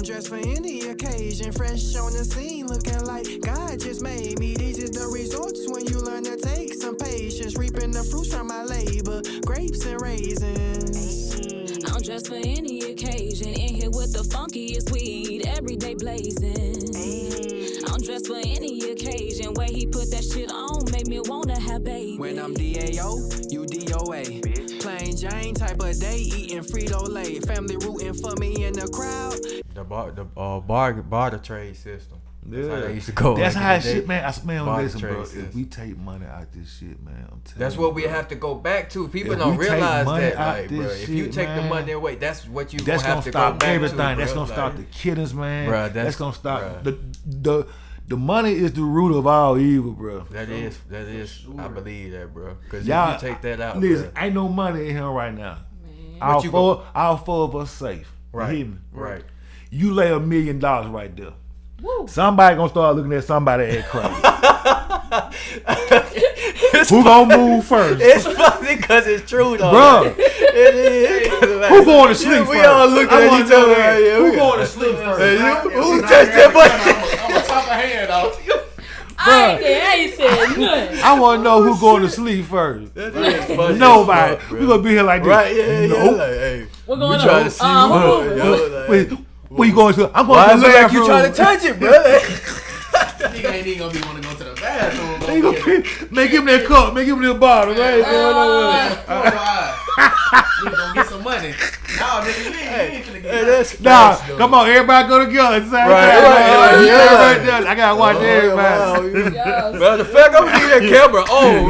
dressed for any occasion, fresh on the scene, looking like God just made me. These is the results when you learn to take some patience, reaping the fruits from my labor, grapes and raisins. I'm dressed for any occasion, in here with the funkiest weed, every day blazing. I'm dressed for any occasion, where he put that shit on, make me wanna have babies. When I'm DAO, you DOA. Plain Jane type of day, eating Frito-Lay. Family rooting for me in the crowd. The barter trade system. That's how they used to go. That's how shit, shit, man. Listen, bro. System. If we take money out this shit, man, I'm telling you. That's what we have to go back to. People don't realize that, like, bro. If you take the money away, that's what you gonna have to go back to. That's gonna stop everything. That's bro. gonna stop the killings, man. Bro, that's gonna stop the money is the root of all evil, bro. That is. Sure. I believe that, bro. Because if you take that out, listen, ain't no money in here right now. Man. All four of us safe. Right. Right. You lay $1 million right there. Woo. Somebody gonna start looking at somebody at crazy. Who gonna move first? It's funny because it's true though. Bro, it is. Who going to sleep first? We all looking at each other right here. Who going to sleep first? Who touched that button? I'm gonna top a hand off. I ain't said nothing. I want to know who going to sleep first. That is funny. Nobody. Fuck, We gonna be here like this. Right? Yeah. Nope. Like, hey, We're going trying to see Where you going to? I'm Why going to the look like you bathroom. trying to touch it, bro? Nigga ain't even gonna be wanting to go to the bathroom. They gonna make him that cup, make him that bottle, right? You gonna get some money. No, nigga, you ain't finna get That's Nah, come on, everybody go together. Right, right. I gotta watch everybody. Bro, the fact I'm gonna need that camera on,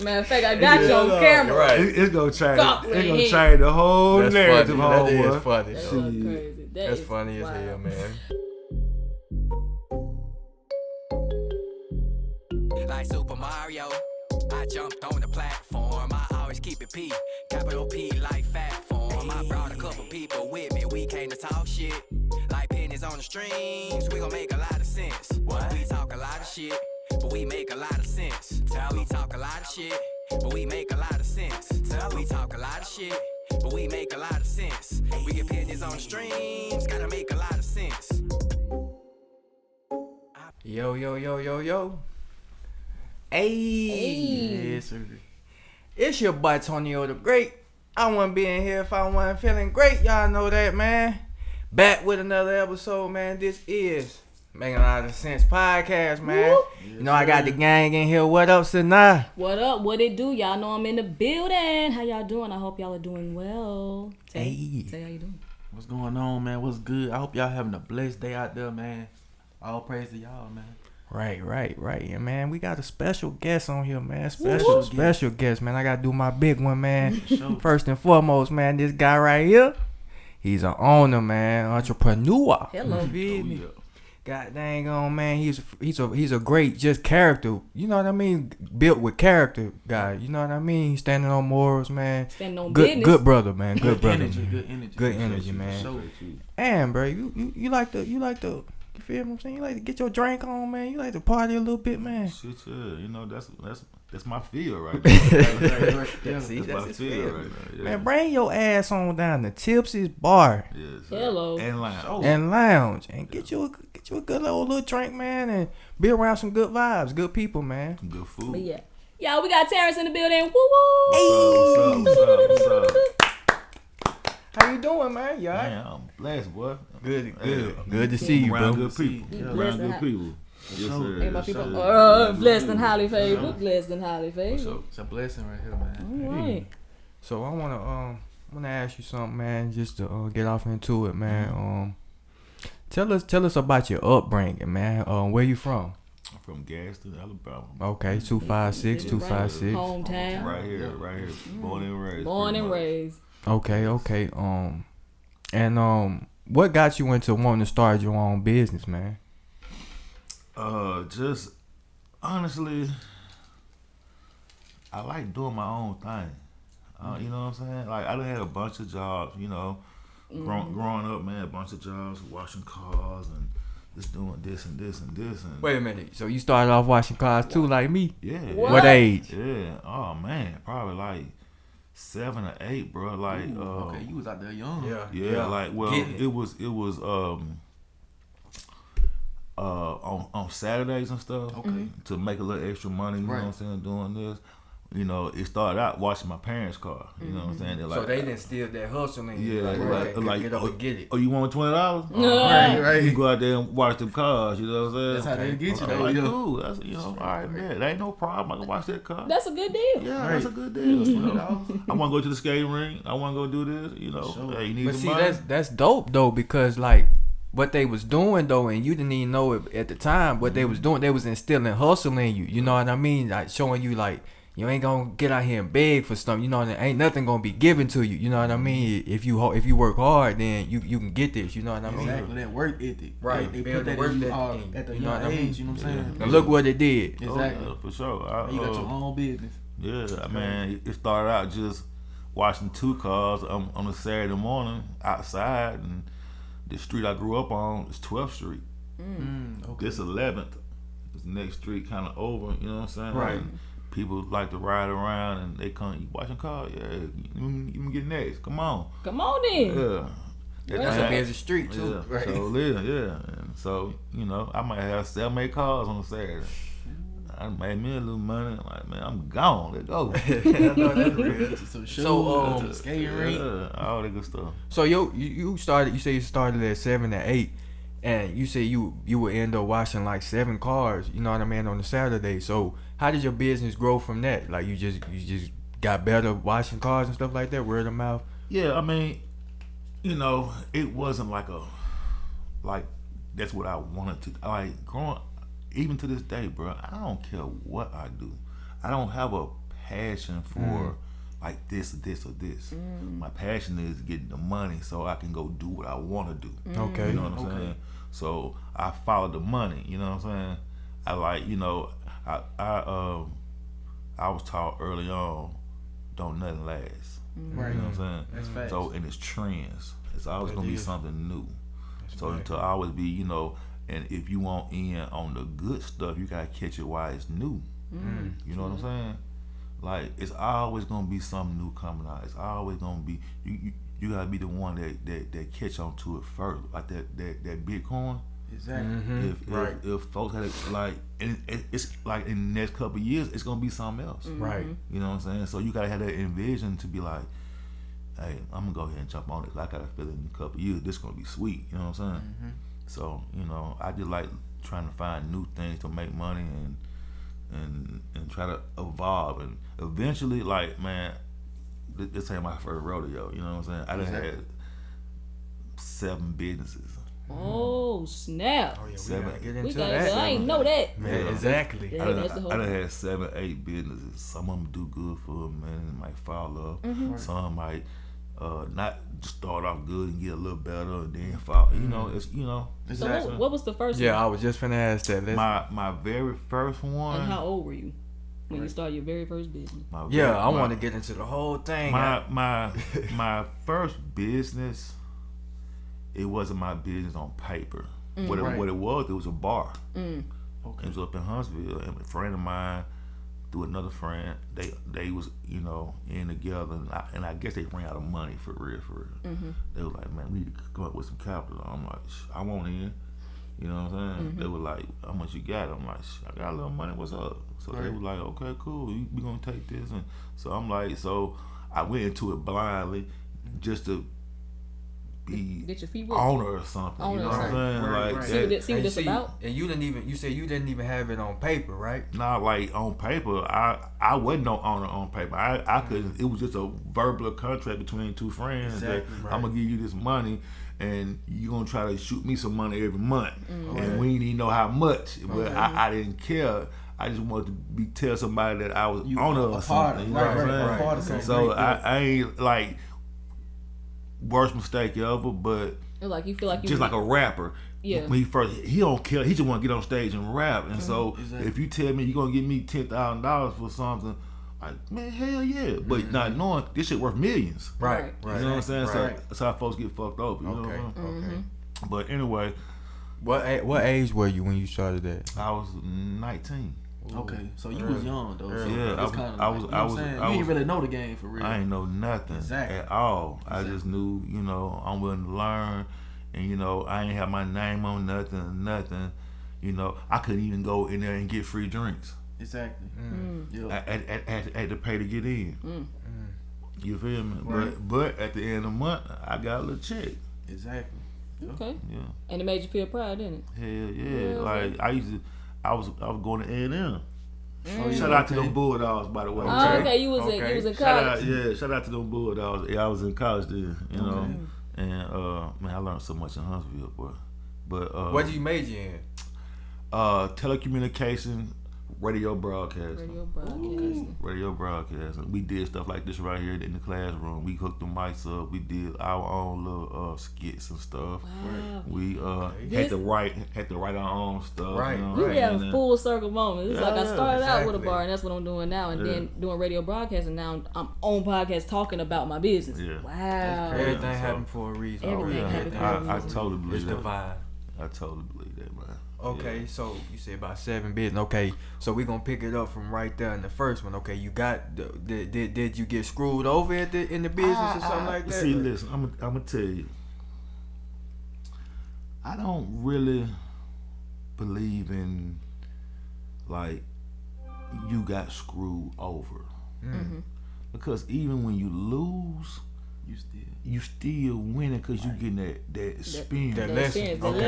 Matter of fact, I got you on camera. Right. It's gonna change. Fuck It's gonna me. change the whole That's narrative, funny. That homeboy. is funny. That's though. crazy. That's is funny as wild. hell, man. Like Super Mario, I jumped on the platform. I always keep it P, capital P like fat form. I brought a couple people with me, we came to talk shit. Like pennies on the strings, we gon' make a lot of sense. We talk a lot of shit, but we make a lot of sense. We talk a lot of shit, but we make a lot of sense. We talk a lot of shit, but we make a lot of sense. We get pennies on the strings, gotta make a lot of sense. Yo. Hey. Yes, sir. It's your boy Tonio the Great. I wouldn't be in here if I wasn't feeling great. Y'all know that, man. Back with another episode, man. This is Making a Lot of Sense podcast, man. Whoop. You know I got the gang in here. What up, Sana? What up? What it do? Y'all know I'm in the building. How y'all doing? I hope y'all are doing well. Say how you doing? What's going on, man? What's good? I hope y'all having a blessed day out there, man. All praise to y'all, man. Right. Yeah, man. We got a special guest on here, man. Special guest, man. I gotta do my big one, man. First and foremost, man, this guy right here, he's an owner, man, entrepreneur. Hello. You feel me? God dang on, man. He's a great just character. You know what I mean? Built with character, guy. You know what I mean? He's standing on morals, man. Standing on good, business. good brother, man. Good brother, energy, man. good energy, man. And bro, you like to. You feel what I'm saying? You like to get your drink on, man. You like to party a little bit, man. Shit, yeah. You know, that's my field right there. See, that's that's my his field field. right there. Yeah. Man, bring your ass on down to Tipsy's Bar Yes, Hello. and lounge. and Lounge and get you a good old little drink, man, and be around some good vibes, good people, man. Good food. But yeah. Yo, we got Terrance in the building. Woo woo. What's up? How you doing, man? You alright? Man, I'm blessed, boy. Good Yeah. to see you, Around bro. good people. Yeah. Around good people. Yes, sir. Hey, my Yes, people. sir. Blessed and highly favored. Blessed and highly favored. So, It's a blessing right here, man. All right. So I wanna ask you something, man, just to get off into it, man. Tell us about your upbringing, man. Where you from? I'm from Gaston, Alabama. Okay, 256. Hometown. Right here. Born and raised. Born and pretty much. raised. Okay. And what got you into wanting to start your own business, man? Just honestly, I like doing my own thing. You know what I'm saying? Like I done had a bunch of jobs, you know, growing up, man, a bunch of jobs, washing cars and just doing this and this and this and. Wait a minute. So you started off washing cars too, like me? Yeah. What? What age? Yeah. Oh man, probably like 7 or 8, bro. Like, Okay, you was out there young. yeah. Like, well, Getting it was on Saturdays and stuff. Okay. To make a little extra money. You know what I'm saying? Doing this. You know, it started out washing my parents' car. You know what I'm saying? They're So they didn't steal that hustle and Yeah, like get up and get it. Oh, you want $20? Right. You go out there and wash them cars. You know what I'm saying? That's how they get you, Okay, though. like, Yeah. cool. That's all right, man. That ain't no problem. I can wash that car. That's a good deal. Yeah, that's a good deal. You know? I want to go to the skating ring. I want to go do this. You know, Sure. hey, you need But some see, money. that's dope though, because like what they was doing though, and you didn't even know it at the time. What they was doing, they was instilling hustle in you. You know what I mean? Like showing you like you ain't gonna get out here and beg for something. You know, there ain't nothing gonna be given to you. You know what I mean? If you work hard, then you can get this. You know what I mean? Exactly, that work ethic. Right. They Build put the that work in you ethic at the you know young what I mean? age, you know what I'm saying? Now look what it did. Exactly. Oh, yeah, for sure. You got your own business. Yeah, I mean, it started out just washing 2 cars on a Saturday morning outside, and the street I grew up on is 12th Street. Okay. This 11th. This next street kind of over, you know what I'm saying? Right. And people like to ride around and they come, you washing cars? Yeah, you can get next. Come on. Come on then. Yeah. That's a busy street too. Yeah. Right. So yeah. And so, you know, I might have 7, 8 cars on a Saturday. I made me a little money. Like, man, I'm gone. Let's go. I know that's real. Some shoes, So, to the skating rink. Yeah, all that good stuff. So you started. You say you started at 7 or 8, and you say you would end up washing like 7 cars. You know what I mean on a Saturday. So how did your business grow from that? Like you just got better washing cars and stuff like that, word of mouth. Yeah, I mean, you know, it wasn't like that's what I wanted to. Like growing, even to this day, bro, I don't care what I do. I don't have a passion for like this or this or this. My passion is getting the money so I can go do what I want to do. Okay. You know what I'm saying? So I follow the money. You know what I'm saying? I like, you know, I was taught early on, don't nothing last. Right. You know what I'm saying? That's facts. So and it's trends. It's always It gonna be is. something new. So right. to always be, you know, and if you want in on the good stuff, you gotta catch it while it's new. You know what I'm saying? Like it's always gonna be something new coming out. It's always gonna be you gotta be the one that catch on to it first. Like that Bitcoin. Exactly. If folks had it, like, and it's like in the next couple of years, it's gonna be something else. Right. You know what I'm saying? So you gotta have that envision to be like, hey, I'm gonna go ahead and jump on it. I gotta feel in a couple of years this gonna be sweet. You know what I'm saying? So you know, I just like trying to find new things to make money and try to evolve, and eventually, like, man, this ain't my first rodeo. You know what I'm saying? I done had 7 businesses. Oh snap! Oh yeah, we 7. gotta get We into got. that. I ain't know that. Man, exactly. Yeah, that's the whole. I done had 7, 8 businesses. Some of them do good for a minute and might fall off. Some might not start off good and get a little better and then fall. You know, it's So what was the first Yeah, one? I was just finna ask that. my very first one. And how old were you when you started your very first business? I want to get into the whole thing. My first business. It wasn't my business on paper. What it was a bar. Okay. It was up in Huntsville, and a friend of mine, through another friend, they was, you know, in together, and I guess they ran out of money for real. They were like, man, we need to come up with some capital. I'm like, I want in. You know what I'm saying? They were like, how much you got? I'm like, I got a little money. What's up? So they were like, okay, cool. We gonna take this, and so I'm like, so I went into it blindly, just to be Get your feet wet. owner or something. Owner You know or what I'm saying? Right, Like right. See what that. see what this about? And you didn't even have it on paper, right? Not like on paper. I wasn't no owner on paper. I couldn't. It was just a verbal contract between 2 friends. Exactly, That right. I'm gonna give you this money, and you gonna try to shoot me some money every month, and we didn't even know how much. But I didn't care. I just wanted to tell somebody that I was You owner a or part something. of- You know what I'm saying? right, part of something So great, yeah. I ain't like worst mistake ever, but. It's like you feel like you Just like a rapper. Yeah. When he don't care. He just want to get on stage and rap. And so Exactly. if you tell me you're gonna give me $10,000 for something, like, man, hell yeah. But not knowing this shit worth millions. Right. You know what I'm saying? Right. So that's how folks get fucked over. You know what I'm saying? Okay. But anyway, What age were you when you started that? I was 19. Okay, so you was young though. So Yeah, it's kind of I like, was- you know I what was- I'm saying? I You was- didn't really know the game for real. I ain't know nothing Exactly. at all. I just knew, you know, I'm willing to learn, and you know, I ain't have my name on nothing. You know, I couldn't even go in there and get free drinks. Exactly. I had to pay to get in. You feel me? Right. But at the end of the month, I got a little check. Exactly. Okay. Yeah. And it made you feel proud, didn't it? Hell yeah. Like I was going to A&M. Oh, Shout out to them Bulldogs, by the way. Oh, okay. You was in college. Shout out to them Bulldogs. Yeah, I was in college then, you know. And man, I learned so much in Huntsville, boy. But What did you major in? telecommunication, radio broadcasting. Radio broadcasting. We did stuff like this right here in the classroom. We hooked the mics up. We did our own little skits and stuff. Wow. We had to write our own stuff. Right. You know We what I'm had a saying? full circle moment. It's like I started out with a exactly. bar, and that's what I'm doing now, and then doing radio broadcasting. Now I'm on podcast talking about my business. Yeah. Wow. Everything so- happened for a reason. Everything happened for a reason. I totally believe It's that. divine. I totally believe that, man. Okay, so you said about 7 business. Okay, so we gonna pick it up from right there in the first one. Okay, you got did you get screwed over in the business or something like that? See, listen, I'm gonna tell you. I don't really believe in like you got screwed over, because even when you lose, you still winning because you getting that experience. That The lesson. experience, the Okay.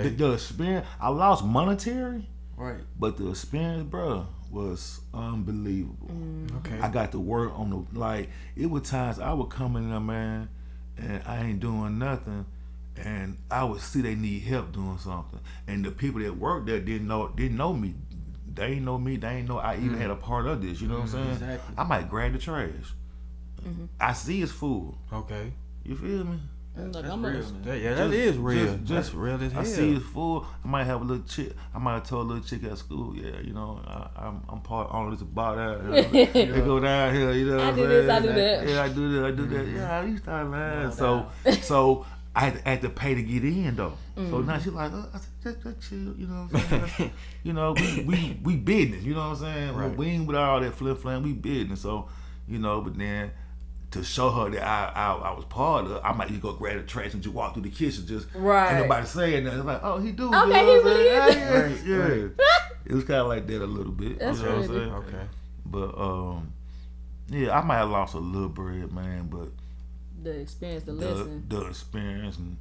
lesson. The experience. I lost monetary, Right. but the experience, bro, was unbelievable. Okay. I got to work on the it was times I would come in there, man, and I ain't doing nothing, and I would see they need help doing something, and the people that worked there didn't know me. They ain't know me. They ain't know I even had a part of this. You know what I'm saying? Exactly. I might grab the trash. I see it's full. Okay. You feel me? Like, That's I'm real, a, man. That is real. That's real as hell. I see it's full. I might have a little chick. I might have told a little chick at school, yeah, you know, I'm part on this about that. They go down here, you know. I what do I'm this, saying? I do that. Yeah, I do that. Yeah, I used to man. So I had to pay to get in though. So now she's like, I said, just chill, you know what I'm saying? You know, we business, you know what I'm saying? Right. We ain't with all that flip flam, we business. So, you know, but then to show her that I was part of it, I might just go grab the trash and just walk through the kitchen, just Right. ain't nobody saying nothing. Like, oh, he do. Okay, you know he what I'm really saying? is. Yeah. It was kind of like that a little bit. That's you know what I'm crazy. saying? Okay. But yeah, I might have lost a little bread, man. But the experience, the lesson. the experience and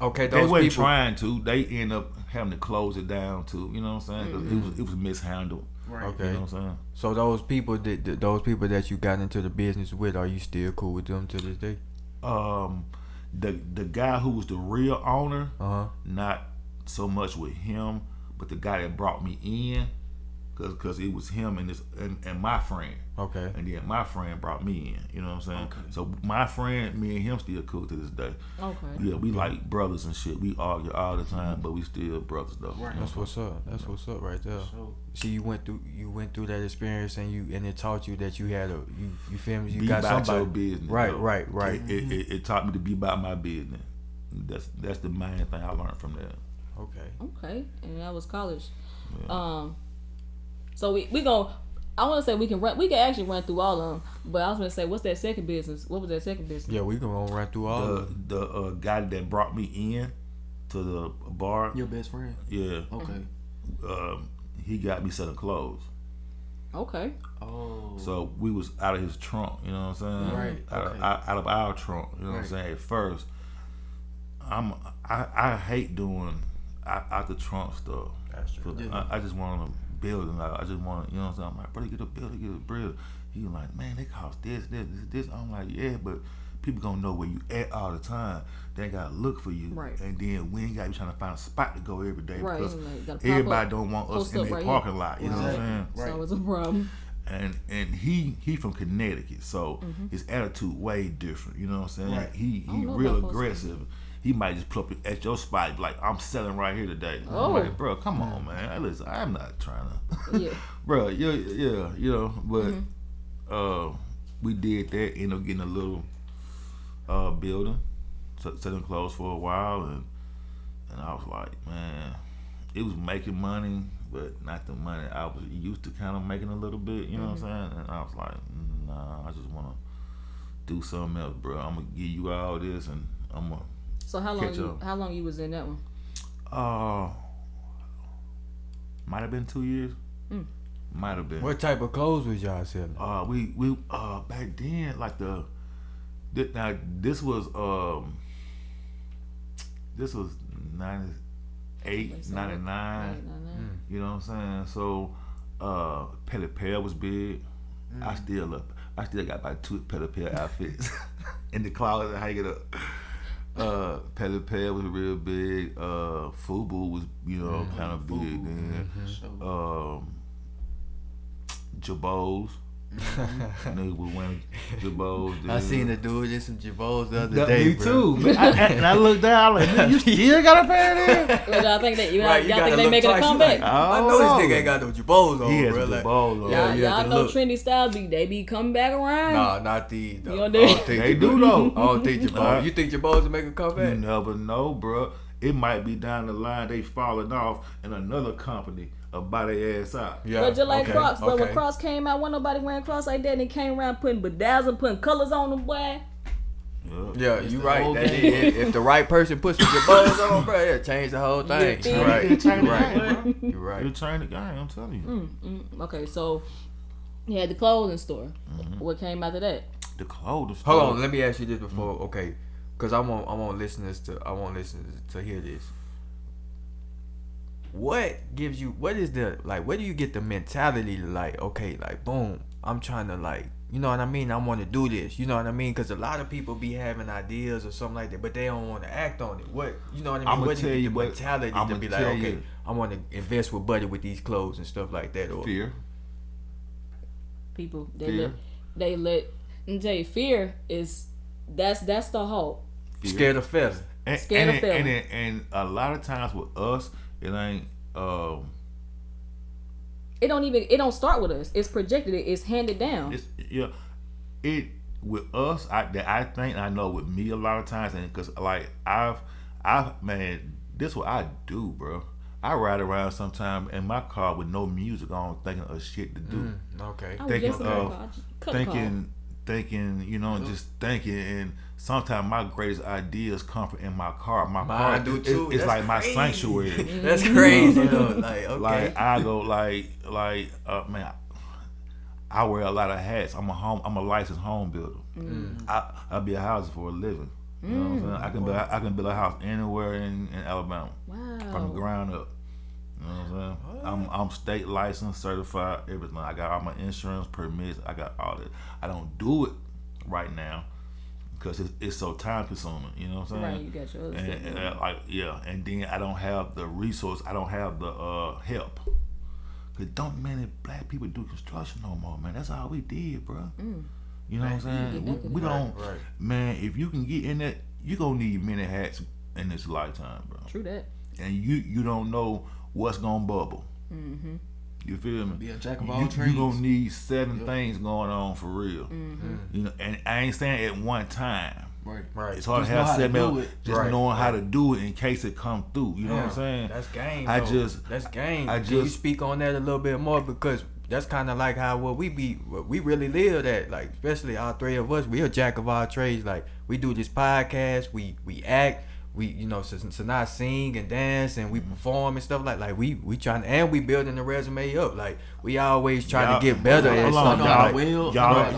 Okay, they those wasn't people. trying to. They end up having to close it down too. You know what I'm saying? 'Cause it was mishandled. Right. Okay. You know what I'm saying? So those people that you got into the business with, are you still cool with them to this day? The guy who was the real owner, Uh-huh. not so much with him, but the guy that brought me in, cause it was him and my friend. Okay. And then my friend brought me in. You know what I'm saying? Okay. So my friend, me and him still cool to this day. Okay. Yeah, we like brothers and shit. We argue all the time, but we still brothers though. Right. That's what's up. That's what's up right there. So, See, you went through that experience, and it taught you that you had you feel me? You Be got about somebody. your business. Right, though. right. It taught me to be about my business. That's the main thing I learned from that. Okay. Okay. And that was college. Yeah. So we gon' I want to say we can actually run through all of them, but I was gonna say, what's that second business? What was that second business? Yeah, we gonna run through all of them. The guy that brought me in to the bar, your best friend. yeah, Okay. he got me selling clothes. Okay. Oh. So we was out of his trunk, you know what I'm saying? Right, okay. Out of our trunk, you know what I'm Right. saying? At first, I hate doing out the trunk stuff. That's true. Yeah. I just want to build and I just want to, you know what I'm saying? I'm like, brother, get a build. He was like, man, they cost this. I'm like, yeah, but people gonna know where you at all the time. They gotta look for you, Right. and then we ain't gotta be trying to find a spot to go every day Right, because like, gotta pop everybody up, don't want us post in up their right parking here. lot. You know what I'm saying? Right. So it's a problem. And he from Connecticut, so his attitude way different. You know what I'm saying? Right. He don't know real about aggressive. He might just pull up at your spot, be like, I'm selling right here today. Oh. I'm like, bro, come on, man. Listen, I'm not trying to. Yeah. Bro, yeah, you know. But we did that. Ended up getting a little building, selling clothes for a while, and I was like, man, it was making money, but not the money I was used to kind of making a little bit. You know what I'm saying? And I was like, nah, I just want to do something else, bro. I'm gonna give you all this, and I'm gonna. So how long you was in that one? Might have been 2 years. Might have been. What type of clothes was y'all selling? We back then, like this was 98, 99. You know what I'm saying? So Petty Pair was big. I still got about 2 Petty Pair outfits in the closet hanging up. Petty Pair was real big. Fubu was, kind of big then. Jabos. Nigga was wearing Jabos. I seen the dude in some Jabos the other day, Me bro. too. And I looked down, I'm like, you still got a pair there? Well, y'all think that y'all Right, you think gotta they look making a twice. You comeback? like, I know this nigga ain't got no Jabos on, He has bro. some Like, Jabos on. yeah, you have Y'all to know look. trendy styles they be coming back around. Nah, not these though. You know I they- don't think They Jabos- do though. I don't think Jabos. You think Jabos will make a You comeback? never know, bro. It might be down the line they falling off and another company will buy their ass out. Yeah. But just like okay, Crocs, but when okay. Crocs came out, wasn't nobody wearing Crocs like that, and they came around putting bedazzle, putting colors on them, boy. Yeah, It's you the right. whole That game. if the right person puts some Jabos on, bro, it'll change the whole thing. Yeah, You right. It'll change You the right. game, bro. You right. It'll change the game, I'm telling you. Okay, so you had the clothing store. What came after that? The clothing Hold store. on, let me ask you this before, okay? Because I want listeners to hear this. What gives you? What is the like? Where do you get the mentality to like? Okay, like boom, I'm trying to like, you know what I mean? I want to do this. You know what I mean? Because a lot of people be having ideas or something like that, but they don't want to act on it. What you know what I mean? I'ma What do tell you you get the what- mentality I'ma to be like? tell Okay, you. I want to invest with Buddy with these clothes and stuff like that. Or Fear. People Fear. they let me tell you, fear is that's the hope. scared of feathers. And, Scared of failing. and a lot of times with us, it ain't. It don't start with us. It's projected. It's handed down. It's it with us. I think I know with me a lot of times, and because like I've man, this what I do, bro. I ride around sometime in my car with no music on, thinking of shit to do, Okay. I was thinking just in that of car. Cut the call. thinking, just thinking, and sometimes my greatest ideas come from in my car. My car, Mine do too. it's That's like my crazy. sanctuary. That's crazy though. Like okay. Like I go man, I wear a lot of hats. I'm a licensed home builder. I build houses for a living. You know what I'm saying? I can build a house anywhere in Alabama from the Wow. ground up. You know what I'm saying? I'm state licensed, certified, everything. I got all my insurance, permits. I got all that. I don't do it right now because it's so time consuming. You know what I'm saying? Right, you got your other stuff. And then I don't have the resource. I don't have the help. Cause don't many black people do construction no more, man. That's all we did, bro. You know what I'm saying? We don't, right. man. If you can get in that, you gonna need many hats in this lifetime, bro. True that. And you don't know what's gonna bubble. You feel me? Be a jack of all You trades. gonna need 7 things going on for real. You know, and I ain't saying at one time. Right. Right. It's hard Just to know have how to 7 do else, it. just Right, knowing how right. to do it in case it come through. You know what I'm saying? That's game. I though. just- that's game. I Can you just- speak on that a little bit more because that's kind of like how what we really live at. Like especially all 3 of us, we a jack of all trades. Like we do this podcast, we act, we so not sing and dance and we perform and stuff like we trying and we building the resume up. Like we always trying to get better at Hold on, something. y'all Like, will.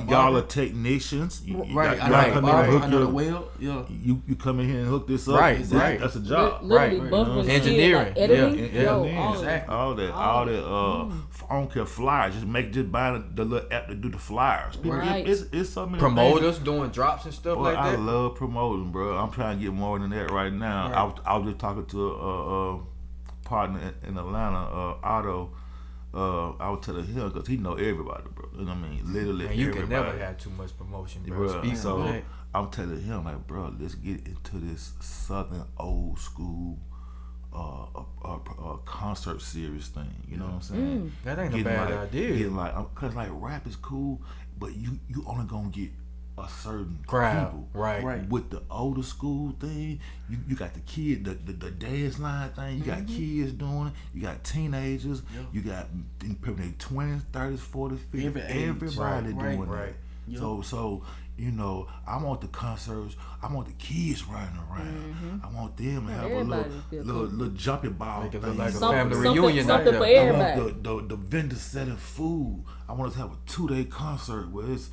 y'all are technicians. Right. I Y'all know come the in and barber. hook I know the your, well. Yeah. you come in here and hook this up. Right, That's- right. That's a job. Literally, Right. both of us Engineering. did, like, editing. Yeah, Yo, Yeah, all of it. exactly. all that. I don't care flyers. Just buy the little app to do the flyers. People, Right. It's so many promoters doing drops and stuff Boy, like I that. love promoting, bro. I'm trying to get more than that right now. Right. I was just talking to a partner in Atlanta, Otto. I was telling him because he know everybody, bro. You know what I mean? Literally Man, you everybody. can never have too much promotion, bro. Bruh, Speak so on that. I'm telling him like, bro, let's get into this southern old school concert series thing. You know what I'm saying? That ain't a Getting bad like, idea. Getting like, cause like rap is cool, but you only gonna get a certain Crowd, people. right. With the older school thing, you got the kid, the dance line thing. You got kids doing it. You got teenagers. You got people in their 20s, 30s, 40s, 50s. Everybody doing right. it. So you know, I want the concerts. I want the kids running around. I want them to have a little jumping ball Make it thing. look like a Something- family reunion. something out for there. everybody. I want the vendor selling food. I want us to have a 2-day concert where it's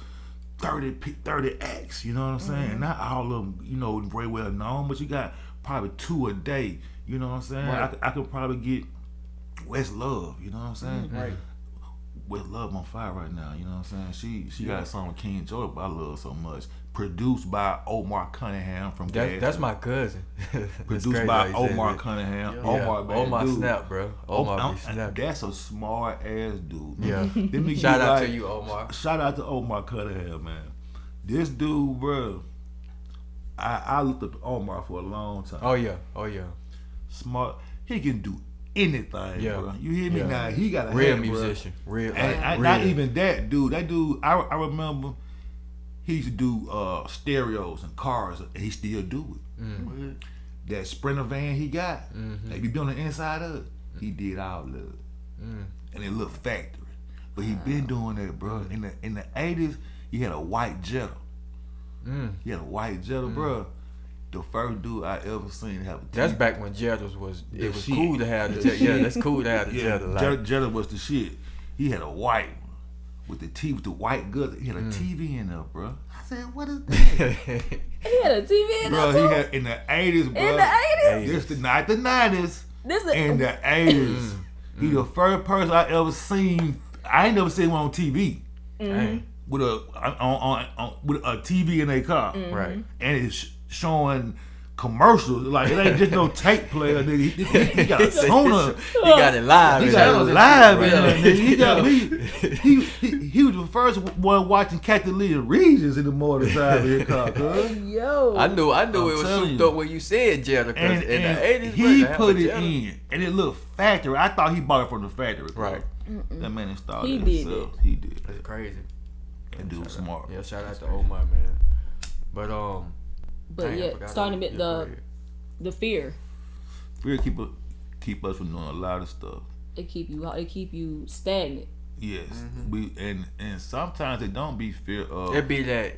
30 acts, you know what I'm saying? And not all of them, you know, very well known, but you got probably 2 a day, you know what I'm saying? Right. I could probably get West Love, you know what I'm saying? Right. West Love on fire right now, you know what I'm saying? She got a song with King Joy, but I love so much. Produced by Omar Cunningham from That's my cousin. Produced by Omar Cunningham. Omar dude. snap, bro. Omar be I'm- snap. That's a smart ass dude. Yeah. Let me Shout get out like- to you, Omar. Shout out to Omar Cunningham, man. This dude, bro. I looked up to Omar for a long time. Oh yeah. Smart. He can do anything, Yeah. bro. You hear me Yeah. now? He got a Real hat, musician. Real. And real. not even that dude. That dude, I remember he used to do stereos and cars, and he still do it. That Sprinter van he got, that you be on the inside of it, he did all of it. And it looked factory. But he been doing that, bro. In the 80s, he had a white Jetta. He had a white Jetta, bro. The first dude I ever seen have a That's TV. back when Jettas was. The It was shit. cool to have the Jetta. Yeah, that's cool to have the Yeah, Jetta. Like, Jetta was the shit. He had a white one with the TV, with the white guts. He had a TV in there, bro. I said, what is that? He had a TV in Bro, there he too? had in the 80s, bro. In the 80s? This not the 90s. This is In the 80s. He the first person I ever seen. I ain't never seen one on TV Dang. with with a TV in their car, Right. and it's showing commercials. Like it ain't just no tape player, nigga. He got a toner. He got it live. He in got there. it live in Yeah. there, nigga. He got he was the first one watching Captain Lee and Regis in the motorcycle of his car, cuz. yo. I knew I'm it was telling souped you. up when you said Jetta, because And, in and the 80s, he bro, to put have a it Jetta- in, and it looked factory. I thought he bought it from the factory, cuz. Right. That man installed He it did himself. He did. That's crazy. That dude was smart. Yeah, shout out to Omar, man. But But dang, I yeah, forgot starting about- with yeah, go ahead. the fear. Fear keep us from doing a lot of stuff. It keep you stagnant. Yes, Mm-hmm. we and sometimes it don't be fear of. It be that.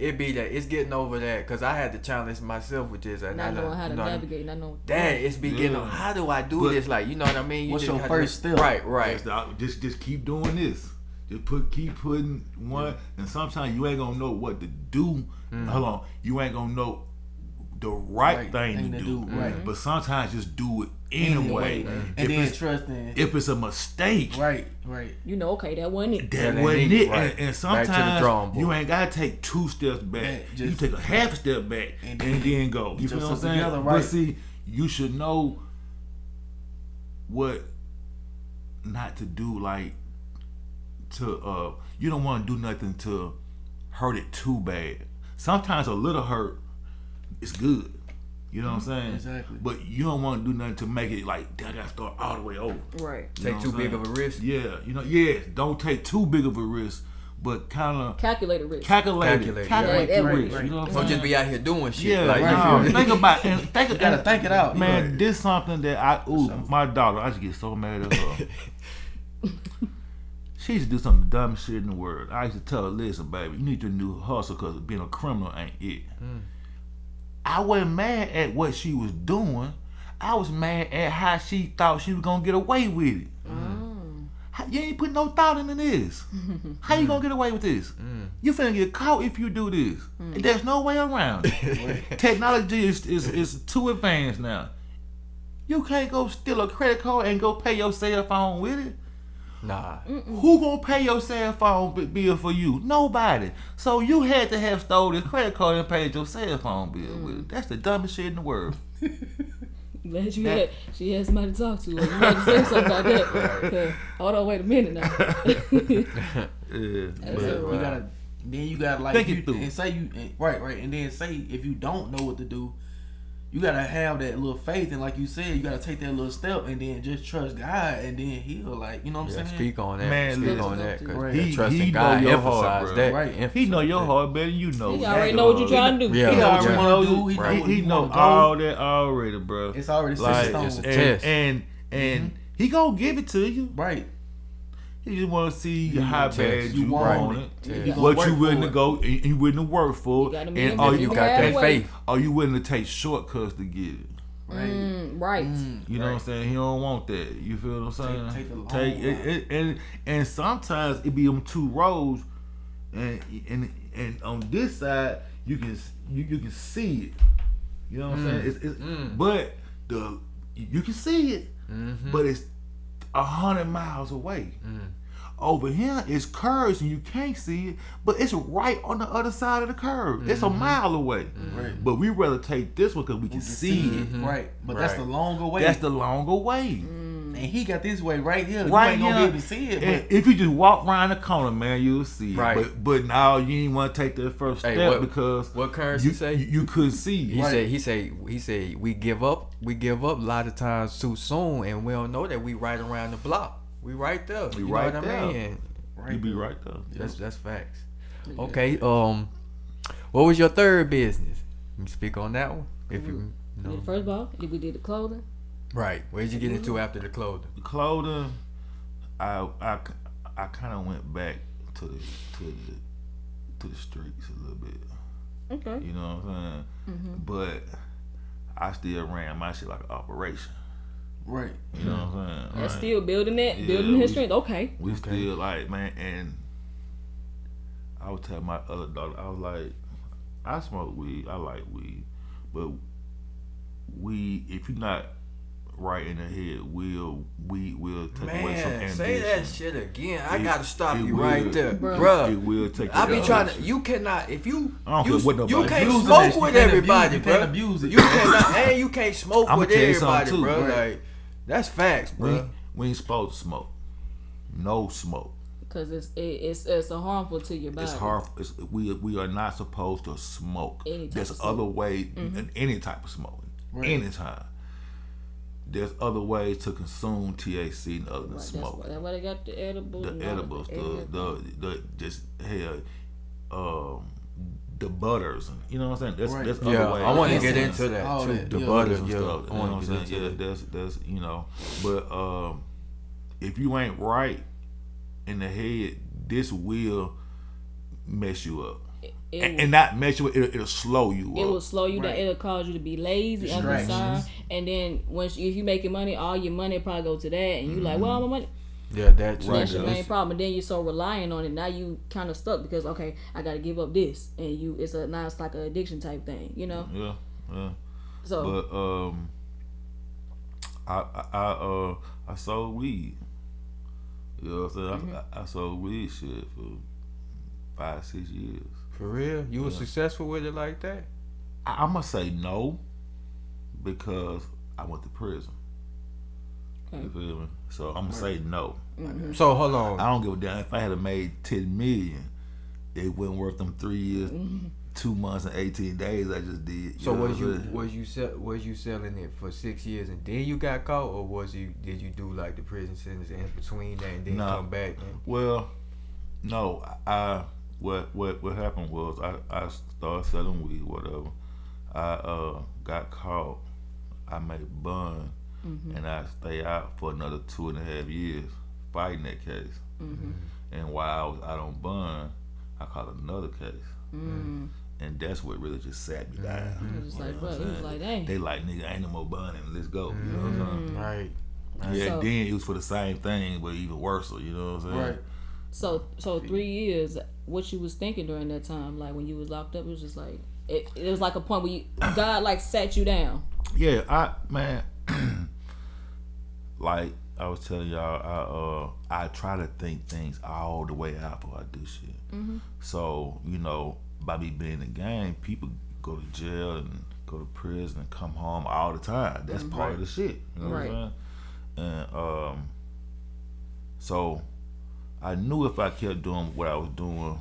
It's getting over that, because I had to challenge myself with this, and Not I knowing how to you know what I mean? navigate, not knowing. Dad, it's beginning. Yeah. How do I do But- this? Like, you know what I mean? You What's just your have first to, step? Right. Just keep doing this. Just keep putting one, and sometimes you ain't gonna know what to do. Hold on, you ain't gonna know the right thing to do. right. But sometimes just do it anyway. And If then it's, trust in. if it's a mistake, Right. You know, okay, that wasn't it. that that wasn't ain't it. right. And Back to the sometimes drawing board. you ain't gotta take 2 steps back. Yeah, You just- take a half a step back and then go. You Get feel what I'm yourself saying? together, But right. see, you should know what not to do. Like to you don't want to do nothing to hurt it too bad. Sometimes a little hurt is good. You know what I'm saying? Exactly. But you don't want to do nothing to make it like I gotta start all the way over. Right. You know Take what too I'm big saying? of a risk. Yeah, don't take too big of a risk, but kind of Calculated risk. calculate Calculate, the yeah. risk. Right, You know what I'm Don't saying? just be out here doing shit. Yeah, like, right. you feel me? Think about and You gotta think it out. Man, Right. this something that my daughter, I just get so mad at her. She used to do some of the dumbest shit in the world. I used to tell her, listen, baby, you need to do hustle because being a criminal ain't it. I wasn't mad at what she was doing. I was mad at how she thought she was going to get away with it. You ain't put no thought into this. How you going to get away with this? You finna get caught if you do this. And there's no way around it. Technology is too advanced now. You can't go steal a credit card and go pay your cell phone with it. Nah. Who gonna pay your cell phone bill for you? Nobody. So you had to have stole this credit card and paid your cell phone bill with it. That's the dumbest shit in the world. Glad she had somebody to talk to. You had to say something about that. Okay. Hold on, wait a minute now. Yeah, That's but- all right. You gotta like Think you, it through. and say you right, and then say if you don't know what to do, you gotta have that little faith, and like you said, you gotta take that little step, and then just trust God, and then He'll, like, you know what I'm saying? Speak on that. Man, Speak listen, on that. Cause right. trusting He God, know your emphasize heart, bro. that. Right. He know your heart better than you know. He already know what you trying to do. Yeah. He already Yeah. know do. you. He know He know where you wanna go. all that already, bro. It's already set Like, in it's stone. a test. and he gonna give it to you. Right. He just want to see how test. bad You you want want it. it, You gonna what work you willing for to it. go, and you willing to work for You gotta it, meet and him If you got that halfway. faith. are you willing to take shortcuts to get it? Right. Right. You know what I'm saying? He don't want that. You feel what I'm saying? Take the long it, and sometimes it be on two roads, and on this side you can see it. You know what I'm saying? But you can see it, but it's 100 miles away. Over here, it's curves and you can't see it, but it's right on the other side of the curve. It's a mile away. Right. But we rather take this one because we can see it. Right. But that's the longer way. That's the longer way. and he got this way right here. Right You ain't gonna here. be able to see it. And But if you just walk around the corner, man, you'll see it. Right. But now you ain't want to take that first Hey, step what- because what currency you say? you couldn't see. He Right. said we give up a lot of times too soon, and we don't know that we right around the block. We right there. We You right know what there. I mean? And You be right there. that's facts. Okay. What was your third business? You speak on that one, if you We know. did the first ball. We did the clothing. Right. Where'd you get into after the clothing? Clothing, I kind of went back to the streets a little bit. Okay. You know what I'm saying? But I still ran my shit like an operation. right. You know what I'm saying? That's Like, still building that, Yeah, building his strength. Okay. we still like, man, and I was telling my other daughter, I was like, I smoke weed, I like weed, but weed, if you're not right in the head, will take away some Man, ambition. say that shit again. I It- gotta stop it you will. right there, It bruh. will take. I be away trying to. ambition. You cannot. If you I don't you, care what you nobody can't do. smoke You with can't everybody, abuse- bro. you can't abuse it. You cannot, and you can't smoke I'ma with tell you everybody, something, too. bro. Right. Like that's facts, bro. We ain't supposed to smoke. No smoke. Because it's harmful to your body. It's hard. We are not supposed to smoke. Any type There's of smoke. other ways. Any type of smoking. Right. Anytime. There's other ways to consume THC other than Right, smoking. that's why they got the edibles. The and all edibles, that. the just hell, the butters. You know what I'm saying? There's Right. there's Yeah, other ways. I want to Yes, get yes. into that All too. that, The yeah. butter, Some yeah. stuff, I you know want what to I'm get saying? into Yeah, that. that's you know, but if you ain't right in the head, this will mess you up, It and not mess you up. It'll slow you It up. will slow you down. Right. It'll cause you to be lazy, Distractions. unconcerned, and then if you making money, all your money probably go to that, and you like, well, all my money. Yeah, that too. Right, That's your yeah. main problem. And then you're so reliant on it. Now you kind of stuck because okay, I got to give up this, and it's like an addiction type thing, you know. Yeah. So But I sold weed. You know what I'm saying? I sold weed shit for 5-6 years. For real, you were successful with it like that? I'm gonna say no because I went to prison. Okay. You feel me? So I'm gonna say no. So hold on. I don't give a damn if I had made 10 million. It wasn't worth them 3 years, 2 months, and 18 days. I just did. So know was what you I'm saying? was you selling it for 6 years and then you got caught, or did you do like the prison sentence in between that and then Nah. come back? And, Well, no. What happened was I started selling weed, whatever. I got caught. I made a bond, and I stayed out for another 2.5 years fighting that case. And while I was out on bond, I caught another case. And that's what really just sat me down. He was You know like, what I'm bro, he was saying? like, dang. They like, nigga, ain't no more bonding. Let's go. You know what I'm saying? right. Yeah, So- then it was for the same thing, but even worse. You know what I'm saying? Right. So 3 years. What you was thinking during that time, like when you was locked up, it was just like it was like a point where God like sat you down. Yeah, like I was telling y'all, I try to think things all the way out before I do shit. So by me being in the game, people go to jail and go to prison and come home all the time. That's part of the shit. You know what I'm saying? And so I knew if I kept doing what I was doing,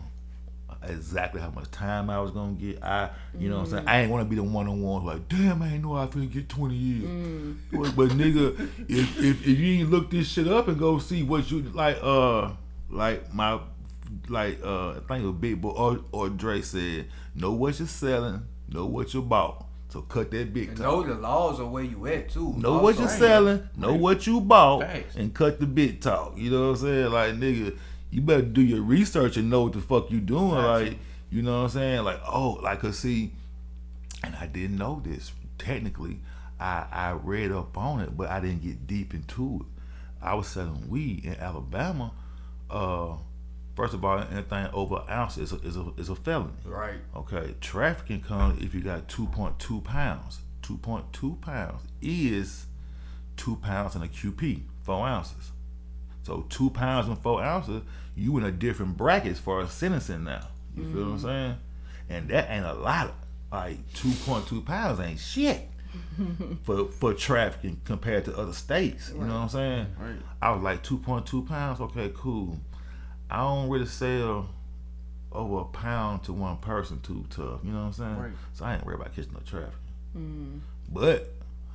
exactly how much time I was gonna get. You know what I'm saying? I ain't want to be the one-on-one like, damn, I ain't know I finna get 20 years. But nigga, if you ain't look this shit up and go see what you like my I think it was Big Boy or Dre said, know what you're selling, know what you bought. So cut that big And talk. know the laws are where you at too. Know what you're selling, know what you bought, Facts. and cut the big talk. You know what I'm saying? Like, nigga, you better do your research and know what the fuck you doing. Gotcha. Like, you know what I'm saying? Like, cause see, and I didn't know this. Technically, I read up on it, but I didn't get deep into it. I was selling weed in Alabama. First of all, anything over an ounce is a felony. Right. Okay, trafficking comes if you got 2.2 pounds. 2.2 pounds is 2 pounds and a QP, 4 ounces. So 2 pounds and 4 ounces, you in a different bracket as far as sentencing now. You feel what I'm saying? And that ain't a lot. Like 2.2 pounds ain't shit for trafficking compared to other states. You know what I'm saying? Right. I was like 2.2 pounds. Okay, cool. I don't really sell over a pound to one person too tough. You know what I'm saying? Right. So I ain't worried about catching no traffic. But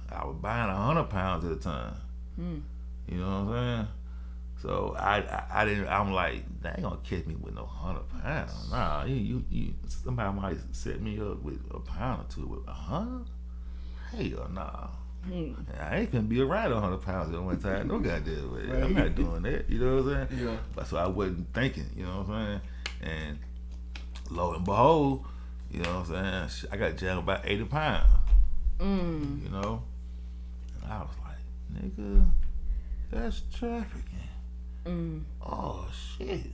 I was buying 100 pounds at a time. You know what I'm saying? So I didn't. I'm like, they ain't gonna catch me with no 100 pounds. Nah, you somebody might set me up with a pound or two. With 100? Hell nah. I ain't gonna be around 100 pounds at one time. No goddamn way. Right. I'm not doing that. You know what I'm saying? Yeah. But so I wasn't thinking. You know what I'm saying? And lo and behold, you know what I'm saying? I got jammed about 80 pounds. You know? And I was like, nigga, that's trafficking. Oh shit.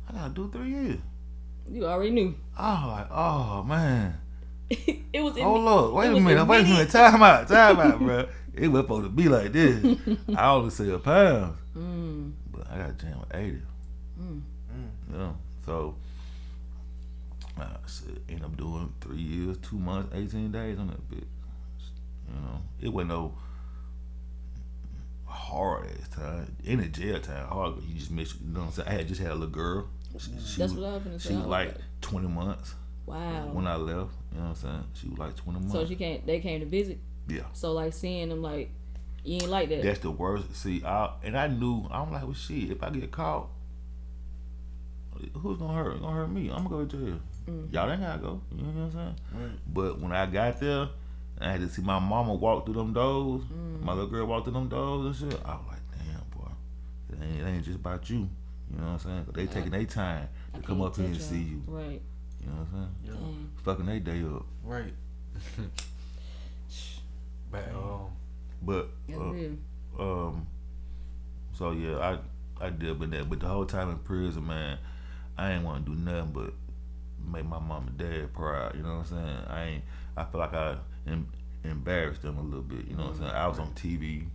I gotta do 3 years. You already knew. I was like, oh man. It was. Oh Lord, wait it a was minute, immediate. time out, bro. It was supposed to be like this. I only say a pound, but I got jammed with 80. Yeah, so I ended up doing 3 years, 2 months, 18 days on that bitch. You know, it wasn't no hard ass time. In the jail time, hard. You just miss. You know what I'm saying? I had just had a little girl. That's what I was gonna say. She was I was like like, 20 months wow. when I left. You know what I'm saying? She was like 20 months. So they came to visit. Yeah. So like seeing them, like, you ain't like that. That's the worst. See, I knew. I'm like, well, shit. If I get caught, who's gonna hurt? It's gonna hurt me. I'm gonna go to jail. Y'all ain't gotta go. You know what I'm saying? Right. But when I got there, I had to see my mama walk through them doors. My little girl walk through them doors and shit. I was like, damn, boy, it ain't just about you. You know what I'm saying? 'Cause they taking their time to come up here and see you. Right. You know what I'm saying? Dang. Fucking they day up. Right. But But That's real. so yeah, I did with that. But the whole time in prison, man, I ain't want to do nothing but make my mom and dad proud. You know what I'm saying? I feel like I embarrassed them a little bit. You know what I'm saying? I was on TV.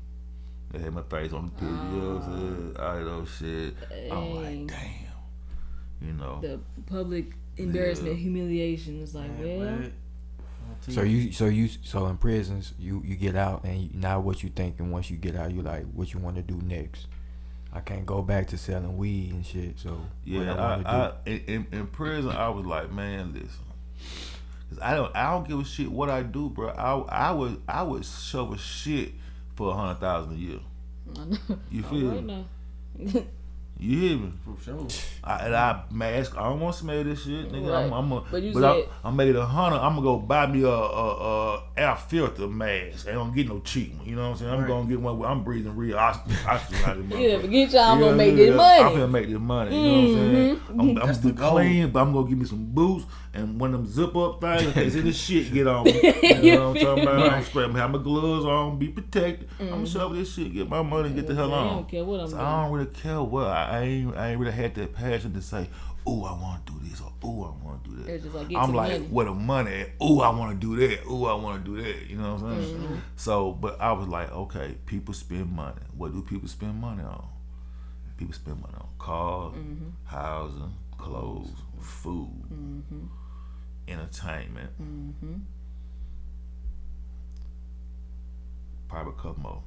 They had my face on the picture. You know what I'm saying? All that old shit. I'm like, damn. You know. The public embarrassment, Yeah. humiliation is like, well, So in prisons, you get out and now what you thinking once you get out, you like what you want to do next. I can't go back to selling weed and shit. So what Yeah, in prison, I was like, man, listen, 'cause I don't give a shit what I do, bro. I would shovel shit for 100,000 a year. I know. You feel Right me? now. You hear me? For sure. I mask. I don't want to smell this shit, nigga. Right. But you but said- I'm making 100. I'm gonna go buy me a air filter mask. I ain't gonna get no cheap one. You know what I'm saying? I'm Right. gonna get one where I'm breathing real oxygen out of this Yeah, motherfucker. forget y'all. I'm gonna Yeah, make yeah, this I'm money. gonna make this money. You know what I'm saying? I'm That's gonna the be goal. clean, but I'm gonna give me some boots and one of them zip up things in case any shit get on me. You know what I'm talking about? I'm scraping, have my gloves on, be protected. I'm gonna shove this shit, get my money, and get the hell I on. don't care what I'm So doing. I don't really care what. I ain't really had that passion to say, oh, I want to do this or oh, I want to do that. It's just like, get to I'm the like, money. where the money at? Oh, I want to do that. Oh, I want to do that. You know what I'm saying? So, but I was like, okay, people spend money. What do people spend money on? People spend money on cars, housing, clothes, food, entertainment, probably a couple more.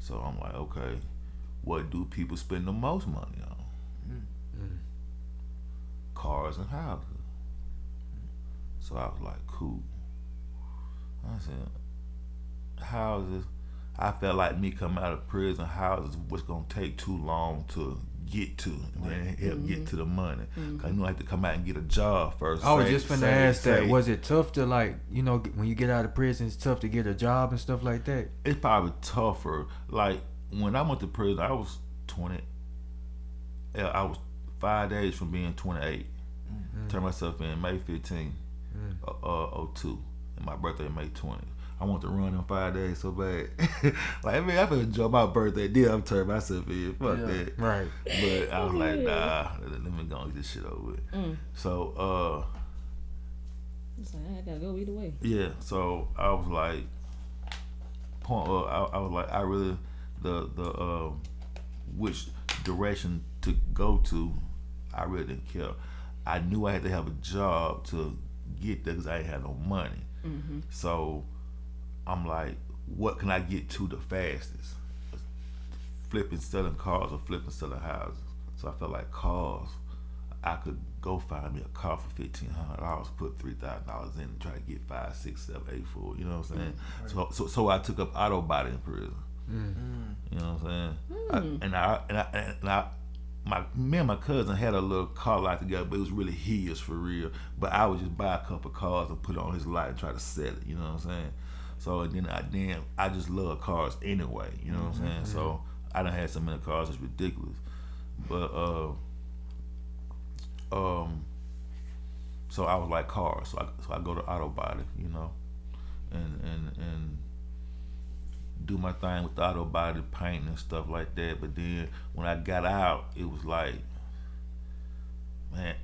So I'm like, okay, what do people spend the most money on? cars and houses. So I was like, cool. I said, houses. I felt like me coming out of prison, houses was gonna take too long to get to, and then help get to the money. Cause you know, I have to come out and get a job first. I was just finna ask that. Was it tough to, like, you know, when you get out of prison, it's tough to get a job and stuff like that? It's probably tougher. Like when I went to prison, I was 20. I was 5 days from being 28. Turned myself in May 15, 02, and my birthday May 20. I want to run in 5 days so bad. Like, man, I feel enjoy my birthday. Then I'm turning myself in. Fuck that. Right. But I was like, nah, let me go and get this shit over with. So, It's like, I gotta go either way. yeah. So I was like, I was like, I really the which direction to go to, I really didn't care. I knew I had to have a job to get there because I ain't had no money. So I'm like, what can I get to the fastest? Flipping, selling cars, or flipping, selling houses. So I felt like cars, I could go find me a car for $1,500, put $3,000 in and try to get 5, 6, 7, 8 for it. You know what I'm saying? So I took up auto body in prison. You know what I'm saying? Me and my cousin had a little car lot together, but it was really his for real. But I would just buy a couple cars and put it on his lot and try to sell it. You know what I'm saying? So then I just love cars anyway. You know what I'm saying? So I done had so many cars, it's ridiculous. But so I was like cars. So I go to auto body, you know, and do my thing with the auto body painting and stuff like that. But then when I got out, it was like, man,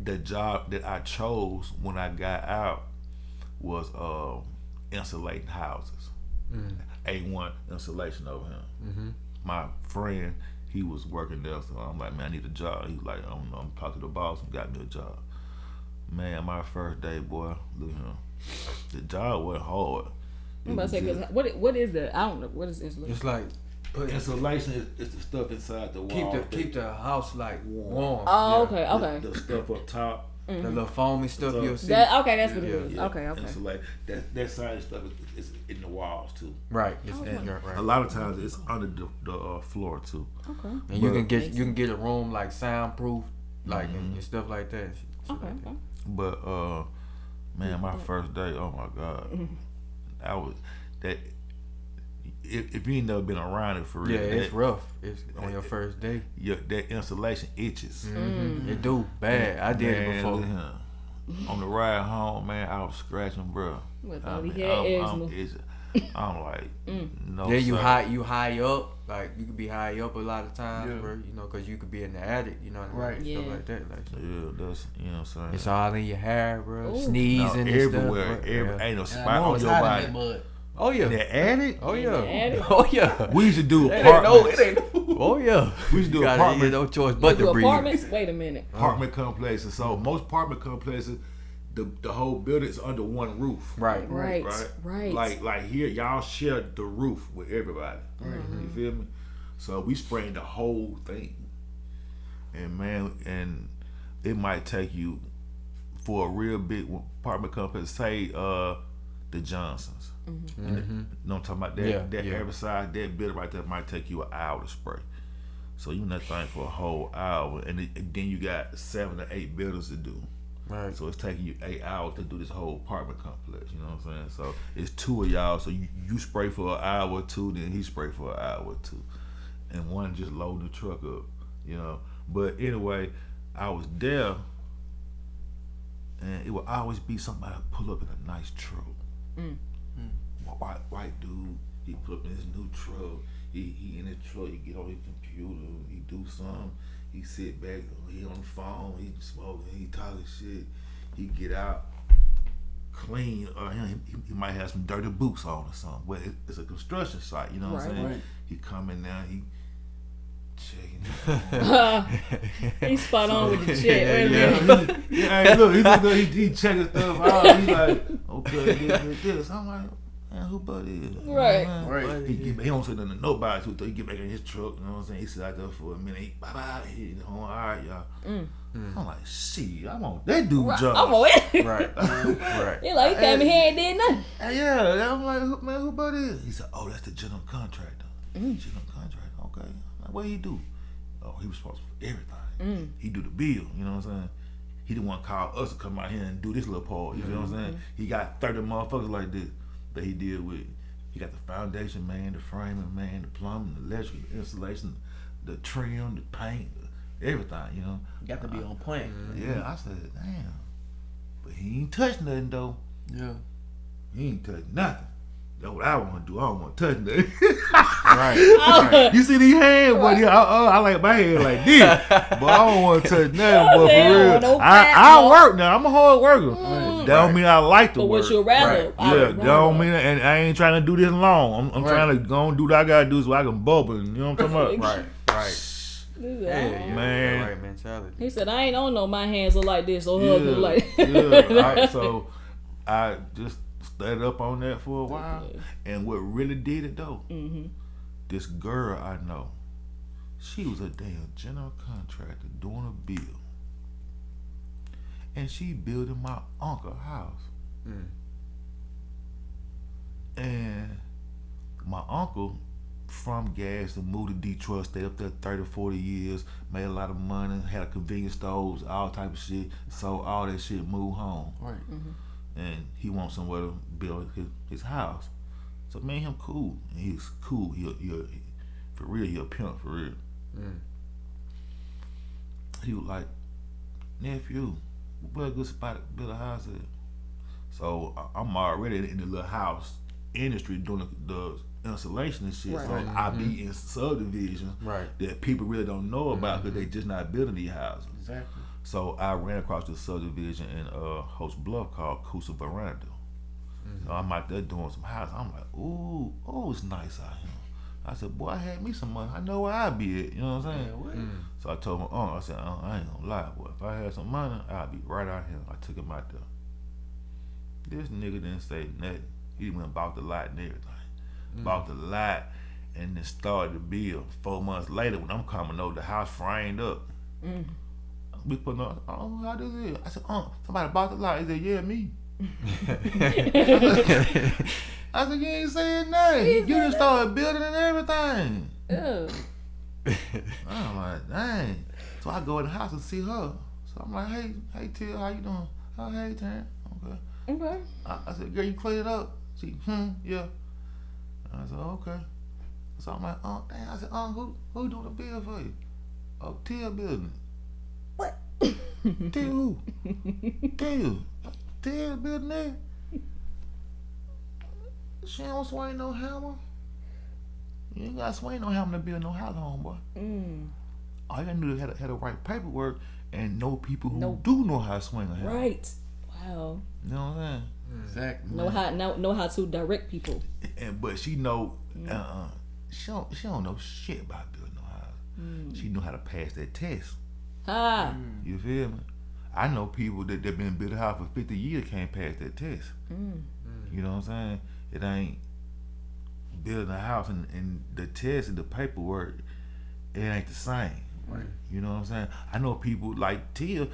the job that I chose when I got out was insulating houses. A1 insulation over him. My friend, he was working there, so I'm like, man, I need a job. He was like, I'm talking to the boss and got me a job. Man, my first day, boy, look at him. The job wasn't hard. I'm about to say, cause what is that? I don't know. What is insulation? It's like Insulation is the stuff inside the wall. keep the house like warm. Oh, Yeah. okay. The stuff up top. The little foamy stuff you'll see. Okay, that's what it is. Yeah. Okay. Insulate. That side of stuff is in the walls too. Right. It's Okay. right. A lot of times it's under the floor too. Okay. And you can get a room like soundproof, like and stuff like that. Shit Okay. like that. But man, my first day, oh my God, I was that. If you ain't never been around it for real, Yeah, it's rough. It's on your first day. That insulation itches. It do bad. I did it before. On the ride home, man, I was scratching, bro. With all the hair eczema. I'm like, no. Yeah, you sir. you high up. Like you could be high up a lot of times, bro. You know, cause you could be in the attic. You know what I mean? Yeah. Stuff like that. Like Yeah, that's what I'm saying. it's all in your hair, bro. Ooh. Sneezing and everywhere. stuff. Bro. Ain't no And I spot know on it's your hot body. in that mud. Oh yeah. In the attic? Oh yeah. attic? Oh yeah. We used to do It ain't no. apartments. Oh yeah. We used to do You gotta apartment. get no choice but Do to breathe. apartments? Wait a minute. Apartment complexes. So most apartment complexes, the whole building is under one roof. Right. Right. Like here, y'all share the roof with everybody. You feel me? So we spraying the whole thing. And man, and it might take you for a real big apartment complex, say the Johnsons. You know what I'm talking about? That herbicide, that building right there might take you an hour to spray. So you in that thing for a whole hour, and then you got 7 or 8 buildings to do. Right. So it's taking you 8 hours to do this whole apartment complex. You know what I'm saying? So it's 2 of y'all. So you spray for an hour or 2, then he spray for an hour or 2, and one just loading the truck up. You know. But anyway, I was there, and it would always be somebody pull up in a nice truck. White dude, he pull up in his new truck. He in the truck. He get on his computer. He do something. He sit back. He on the phone. He smoking. He talking shit. He get out clean, or he might have some dirty boots on or something. But it's a construction site. You know what I'm saying? Right. He coming down. He checking. He's spot on with the check. Wait a minute. Hey, look, he checking stuff out. He like, okay, this. I'm like, man, who buddy is? Right. Right. He don't say nothing to nobody, so he get back in his truck. You know what I'm saying? He sit out there for a minute. Bye. All right, y'all. I'm like, shit, I want that dude job. I'm on it. Right. Right. He like, he came in here and did nothing. Yeah, I'm like, man, who about this? He said, oh, that's the general contractor. General contractor, okay. I'm like, what he do? Oh, he responsible for everything. He do the bill, you know what I'm saying? He didn't want to call us to come out here and do this little part, you know what I'm saying? He got 30 motherfuckers like this that he deal with. He got the foundation man, the framing man, the plumbing, the electrical, the installation, the trim, the paint, everything, you know? Got to be on point. Yeah, I said, damn. But he ain't touch nothing, though. Yeah. He ain't touch nothing. That's what I want to do. I don't want to touch nothing. Right. You see these hands, but yeah, I like my hand like this. But I don't want to touch nothing. But for real, I work now. I'm a hard worker. That don't mean I like to But work. what you rather? Yeah, that don't mean, and I ain't trying to do this long. I'm trying to go and do what I gotta do so I can bubble. You know what I'm talking about? Right. Yeah, Man. right mentality. He said, I ain't on no, my hands are like this or hug them like Alright, so I just studied up on that for a while. And what really did it though, this girl I know, she was a damn general contractor doing a bill. And she building my uncle's house. And my uncle from gas and moved to Detroit, stayed up there 30, 40 years, made a lot of money, had a convenience stores, all type of shit, sold all that shit, moved home. Right. And he wants somewhere to build his house. So me and him cool. And he's cool. He for real, he a pimp for real. He was like, nephew, where a good spot to build a house at? So I'm already in the little house industry doing the installation and shit. Right. So I be in subdivisions that people really don't know about because they just not building these houses. Exactly. So I ran across this subdivision in Host Bluff called Coosa Veranda. So I'm out there doing some houses. I'm like, ooh, it's nice out here. I said, boy, I had me some money. I know where I'd be at. You know what I'm saying? So I told my uncle, I said, I ain't gonna lie, boy. If I had some money, I'd be right out here. I took him out there. This nigga didn't say nothing. He went and bought the lot and everything. Bought the lot and then started the bill. 4 months later, when I'm coming over, the house framed up. We putting on, how this is? I said, somebody bought the lot. He said, yeah, me. I said, you ain't saying nothing. You just started building and everything. I'm like, dang. So I go in the house and see her. So I'm like, hey, Tia, how you doing? Oh, hey, Terrance. Okay. I said, girl, you clean it up? She, yeah. I said, okay. So I'm like, dang. I said, who doing the bill for you? Oh, Tia building it. What? Tia who? Tia building it? She don't swing no hammer. You ain't gotta swing no hammer to build no house, homeboy. All you gotta do is have the right paperwork and know people who do know how to swing a hammer. Right. Wow. You know what I'm saying? Exactly. Know how to direct people. But she know, she don't know shit about building no house. She know how to pass that test. You feel me? I know people that been building a house for 50 years can't pass that test. You know what I'm saying? It ain't building a house and the test and the paperwork, it ain't the same. Right. You know what I'm saying? I know people like Tia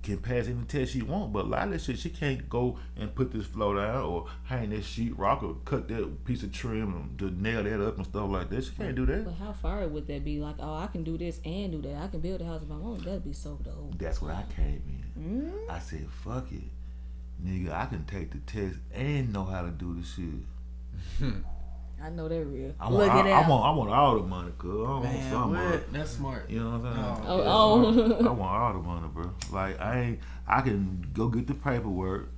can pass any test she want, but a lot of that shit she can't go and put this floor down or hang that sheetrock or cut that piece of trim to nail that up and stuff like that. She can't do that. But how far would that be? Like, I can do this and do that. I can build a house if I want. That'd be so dope. That's what I came in. I said, fuck it. Nigga, I can take the test and know how to do the shit. I know they're real. I want all the money, cuz. I don't want some of it. That's smart. You know what I'm saying? Oh. I want all the money, bro. Like I can go get the paperwork,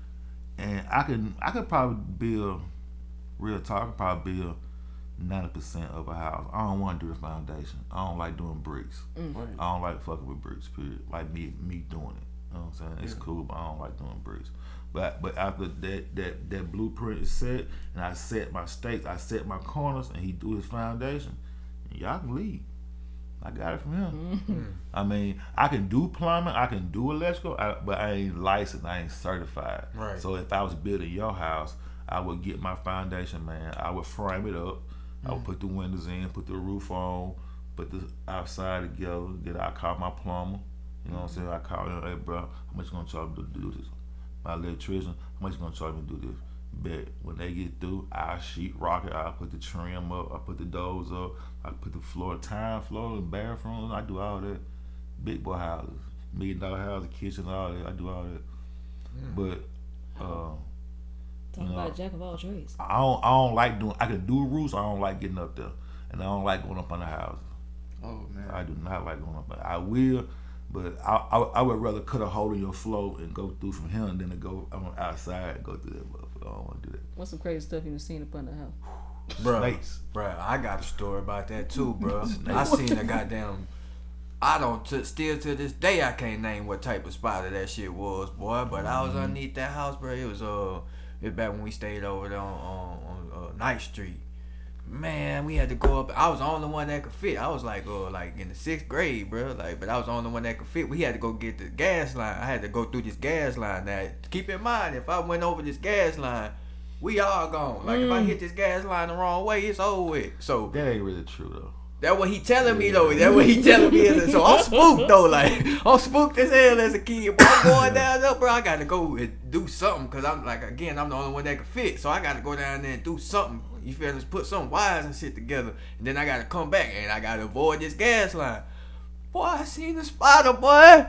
and I could probably build. Real talk, I could probably build 90% of a house. I don't want to do the foundation. I don't like doing bricks. Right. I don't like fucking with bricks. Period. Like me doing it. You know what I'm saying? It's cool, but I don't like doing bricks. But after that blueprint is set, and I set my stakes, I set my corners, and he do his foundation, y'all can leave. I got it from him. I mean, I can do plumbing, I can do electrical, but I ain't licensed, I ain't certified. Right. So if I was building your house, I would get my foundation, man. I would frame it up. I would put the windows in, put the roof on, put the outside together. Then I call my plumber. You know what I'm saying? I call him, hey, bro, how much you gonna charge me to do this? My electrician, how much you gonna charge me to do this? Bet when they get through, I sheet rock it. I put the trim up. I put the doors up. I put the floor, tile floor, the bathroom. I do all that. Big boy houses, $1 million house, kitchen, all that. I do all that. But Talk about jack of all trades. I don't like doing. I can do roofs. I don't like getting up there, and I don't like going up on the houses. Oh man. I do not like going up. I will, but I would rather cut a hole in your floor and go through from here than to go outside and go through that motherfucker. I don't want to do that. What's some crazy stuff you done seen up under the house? Snakes. Bruh, I got a story about that too, bro. I seen a goddamn. I don't still to this day I can't name what type of spider that shit was, boy. But I was underneath that house, bro. It was back when we stayed over there on Ninth Street. Man, we had to go up. I was the only one that could fit. I was like in the 6th grade, bro. But I was the only one that could fit. We had to go get the gas line. I had to go through this gas line. Now, keep in mind, if I went over this gas line, we all gone. Like if I hit this gas line the wrong way, it's over with. So That ain't really true though. that's what he telling me though. That's what he telling me. So I'm spooked though. Like I'm spooked as hell as a kid. But I'm going down there, bro. I gotta go and do something because I'm like again, I'm the only one that can fit. So I gotta go down there and do something. You feel me? Put some wires and shit together, and then I gotta come back and I gotta avoid this gas line. Boy, I seen the spider, boy.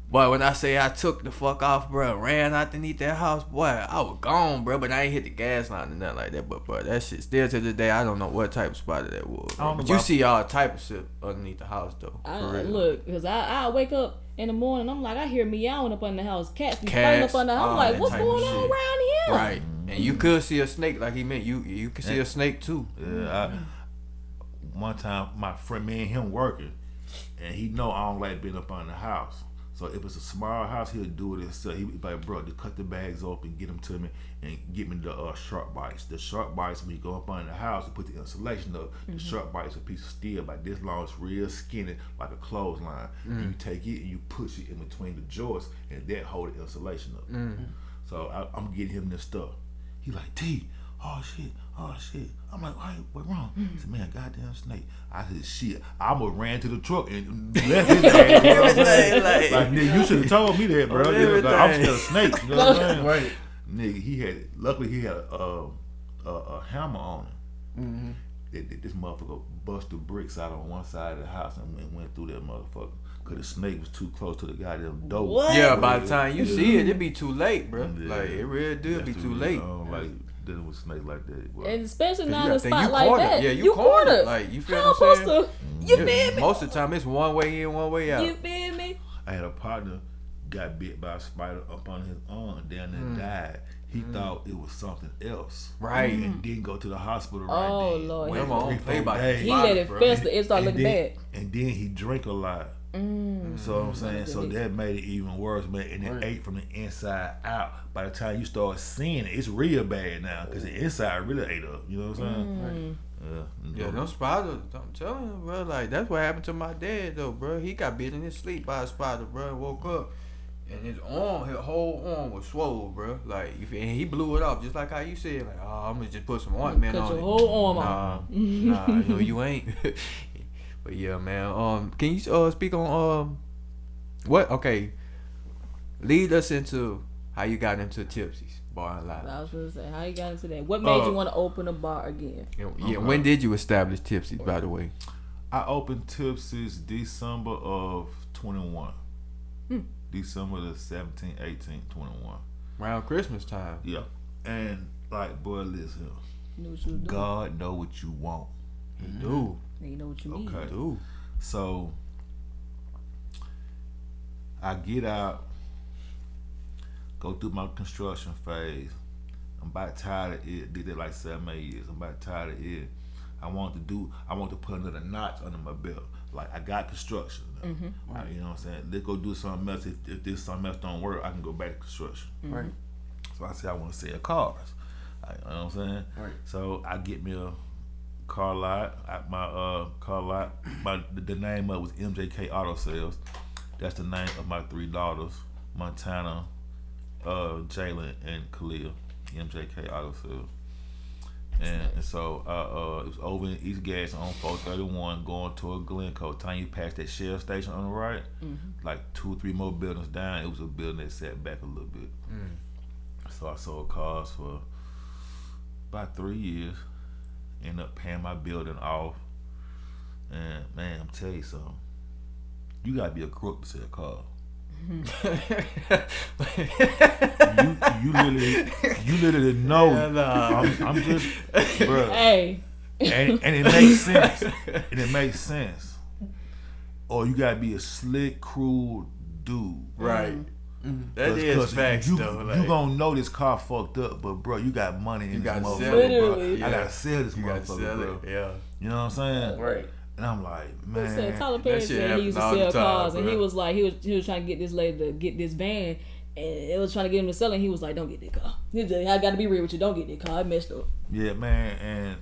Boy, when I say I took the fuck off, bro, ran out underneath that house, boy, I was gone, bro. But I ain't hit the gas line or nothing like that. But bro, that shit still to this day, I don't know what type of spider that was. Bro. But you see all type of shit underneath the house though. Look, because I wake up in the morning, I'm like, I hear meowing up under the house. Cats be fighting up under the house. I'm like, what's going on around here? Right. And you could see a snake, like he meant. You could see a snake too. Yeah. One time, my friend, me and him working, and he know I don't like being up on the house. So if it's a small house, he'll do it himself. He be like, bro, to cut the bags open, get them to me, and get me the shark bites. The shark bites, when you go up on the house and put the insulation up, the shark bites a piece of steel about this long, it's real skinny, like a clothesline. And you take it and you push it in between the joists, and that hold the insulation up. So I'm getting him this stuff. He like, T, oh shit. I'm like, what wrong? He said, man, goddamn snake. I said, shit. I almost ran to the truck and left his ass. Like, nigga, you should have told me that, bro. Like, I'm still a snake. You know what I'm saying? Right. Nigga, luckily he had a hammer on him. This motherfucker busted bricks out on one side of the house and went through that motherfucker. Cause the snake was too close to the goddamn door. What? Yeah, by the time you see it be too late, bro. Yeah. Like it really do be too late. I don't like dealing with snakes like that. Bro. And especially not in a spot like cornered. that. Yeah, you cornered. Like you feel what I'm saying? You feel me? Most of the time it's one way in, one way out. You feel me? I had a partner got bit by a spider up on his arm, down there and died. He thought it was something else. Right. And didn't go to the hospital Oh, then. Lord. Went on, play by days. He let it fester. It started looking bad. And then he drank a lot. So I'm saying, so that made it even worse, man. And it ate from the inside out. By the time you start seeing it, it's real bad now because the inside really ate up. You know what I'm saying? Yeah, them spiders, I'm telling you, bro. Like that's what happened to my dad, though, bro. He got bit in his sleep by a spider, bro. And woke up, and his whole arm was swole, bro. Like, and he blew it off just like how you said, like, oh, I'm gonna just put some ointment on it. Cut your whole arm off. Nah, you know you ain't. But yeah, man. Can you speak on what? Okay, lead us into how you got into Tipsy's Bar and Lounge. I was gonna say, how you got into that? What made you want to open a bar again? Yeah, when did you establish Tipsy's, by the way? I opened Tipsy's December of 21. December the 17th, 18th, 21. Around Christmas time. Yeah. And like, boy, listen. You know what you do. God know what you want. He do. You know what you need. Okay. So I get out, go through my construction phase. I'm about tired of it. Did it like 7-8 years. I'm about tired of it. I want to put another notch under my belt. Like I got construction. You know what I'm saying? Let's go do something else. If this something else don't work, I can go back to construction. Right. So I said I want to sell cars. You know what I'm saying? Right. So I get me a car lot. My car lot. The name of it was MJK Auto Sales. That's the name of my 3 daughters, Montana, Jalen, and Khalil. MJK Auto Sales. And so it was over in East Gas on 431 going toward Glencoe. Time you pass that Shell station on the right, like 2 or 3 more buildings down, it was a building that sat back a little bit. So I sold cars for about 3 years. Ended up paying my building off. And man, I'm telling you something. You gotta be a crook to sell cars. you literally know. I'm just, bro. Hey. And it makes sense. And it makes sense. Or you gotta be a slick, cruel dude. Right. That is facts though. Like, you gonna know this car fucked up, but bro, you got money in this motherfucker, bro. Literally. I gotta sell this you gotta sell motherfucker, bro. it. Yeah. You know what I'm saying? Right. And I'm like, man. He said Tyler Perry that shit said he used to happens all sell the time, cars, and bro. he was like, he was trying to get this lady to get this van, and it was trying to get him to sell it. And he was like, "Don't get that car. I got to be real with you. Don't get that car. I messed up." Yeah, man,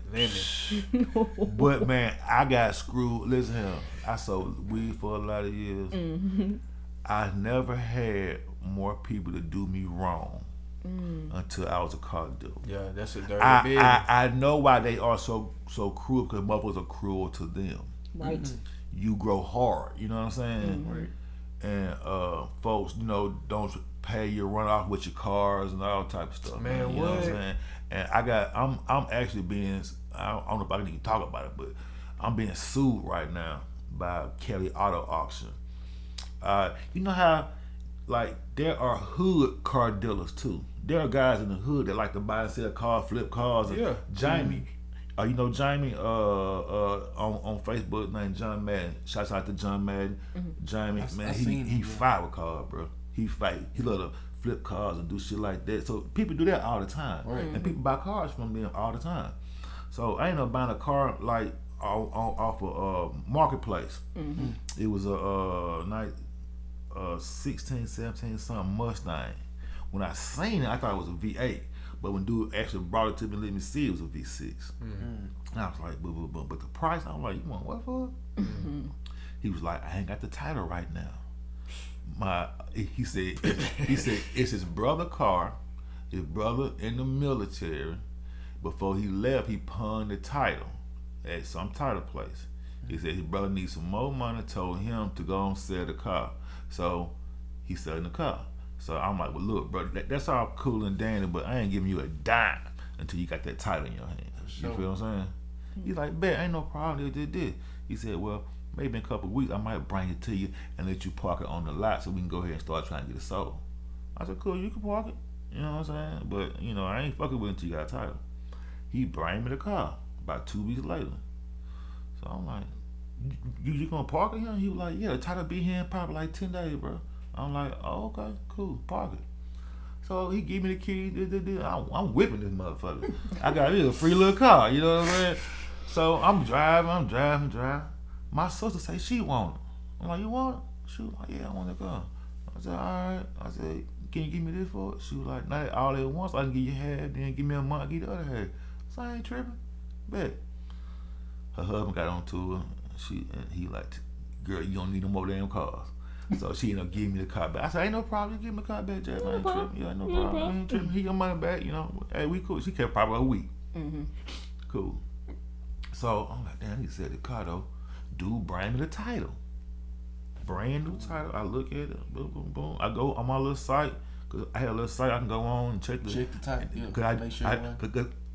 but man, I got screwed. Listen here, I sold weed for a lot of years. I never had more people to do me wrong until I was a car dealer. Yeah, that's a dirty business. I know why they are so cruel, because motherfuckers are cruel to them. Right. You grow hard, you know what I'm saying? Right. And folks, you know, don't pay you, run off with your cars and all type of stuff. Man, you know what I'm saying? And I'm actually being, I don't know if I can even talk about it, but I'm being sued right now by Kelly Auto Auction. You know how, like, there are hood car dealers too. There are guys in the hood that like to buy and sell cars, flip cars. And Jamie, you know Jamie on Facebook named John Madden. Shouts out to John Madden. Jamie, man, he fight with cars, bro. He fight. He love to flip cars and do shit like that. So people do that all the time, and people buy cars from them all the time. So I ended up buying a car like off a marketplace. It was a nice 16, 17 something Mustang. When I seen it, I thought it was a V8, but when dude actually brought it to me and let me see, it was a V6. And I was like, but the price, I'm like, you want what for? He was like, I ain't got the title right now. He said it's his brother's car. His brother in the military. Before he left, he pawned the title at some title place. He said his brother needs some more money, told him to go and sell the car. So he's selling the car. So I'm like, well, look, brother, that's all cool and dandy, but I ain't giving you a dime until you got that title in your hand. You feel what I'm saying? He's like, bet, ain't no problem. This. He said, well, maybe in a couple of weeks, I might bring it to you and let you park it on the lot so we can go ahead and start trying to get it sold. I said, cool, you can park it. You know what I'm saying? But, you know, I ain't fucking with it until you got a title. He bring me the car about 2 weeks later. So I'm like, you gonna park it here? He was like, yeah, the title be here in probably like 10 days, bro. I'm like, oh, okay, cool, park it. So he gave me the key. I'm whipping this motherfucker. I got this a free little car, you know what I'm saying? So I'm driving. My sister say she want it. I'm like, you want it? She was like, yeah, I want the car. I said, all right. I said, can you give me this for it? She was like, not all at once. I can give you half, then give me a month, give the other half. So I ain't tripping. Bet. Her husband got on to her. He like, girl, you don't need no more damn cars. So she ended up giving me the car back. I said, ain't no problem. You give me the car back, Jeff. I ain't tripping. Yeah, no problem. I ain't tripping. He your money back, you know. Hey, we cool. She kept probably a week. Cool. So I'm like, damn, I need to sell the car though. Dude, bring me the title. Brand new title. I look at it. Boom, boom, boom. I go on my little site. Cause I had a little site I can go on and check the title. Yeah, cause make sure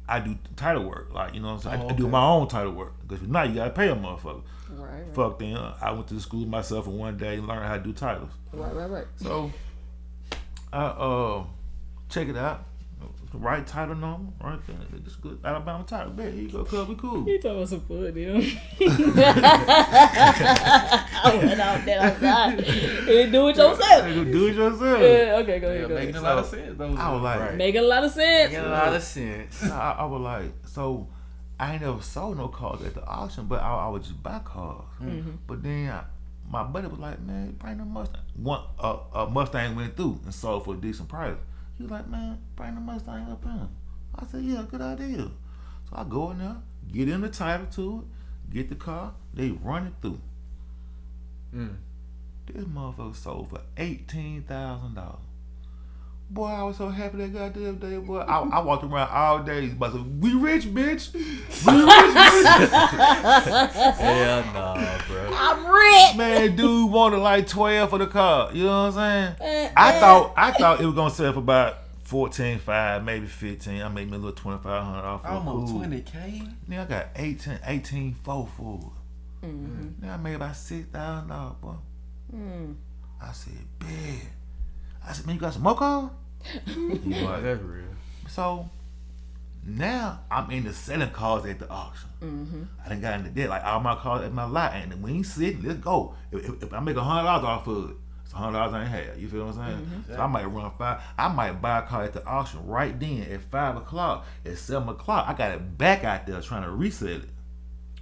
I do title work. Like, you know what I'm saying? I do okay. my own title work. Because if not, you gotta pay a motherfucker. Right. Fuck them. I went to the school myself in one day and learned how to do titles. Right. So I check it out. The right title number, right there. It's good. Alabama title. Bet, here you go, cuz we cool. He told us some food, dude. I went out there outside. Do it yourself. Do it yourself. Yeah, okay, go ahead. making a lot of sense though. I was like, Making a lot of sense. Making a lot of sense. I was like, so I ain't never sold no cars at the auction, but I would just buy cars. But then my buddy was like, man, bring the Mustang. A Mustang went through and sold for a decent price. He was like, man, bring the Mustang up here. I said, yeah, good idea. So I go in there, get in the title to it, get the car, they run it through. This motherfucker sold for $18,000. Boy, I was so happy that goddamn day, boy. I walked around all day, but we rich, bitch. We rich, bitch. Hell no, bro. I'm rich. Man, dude wanted like 12 for the car. You know what I'm saying? I thought it was gonna sell for about 14.5, maybe 15. I made me a little $2,500 off. Almost $20K. Then I got 18 for it. Then I made about $6,000, boy. I said, "Bet." I said, "Man, you got some more cars?" Yeah, that's real. So now I'm into selling cars at the auction. I done got into that. Like all my cars at my lot, and we ain't sitting. Let's go. If I make $100 off of it, it's $100 I ain't had. You feel what I'm saying? So I might run 5. I might buy a car at the auction right then at 5 o'clock. At 7 o'clock, I got it back out there trying to resell it.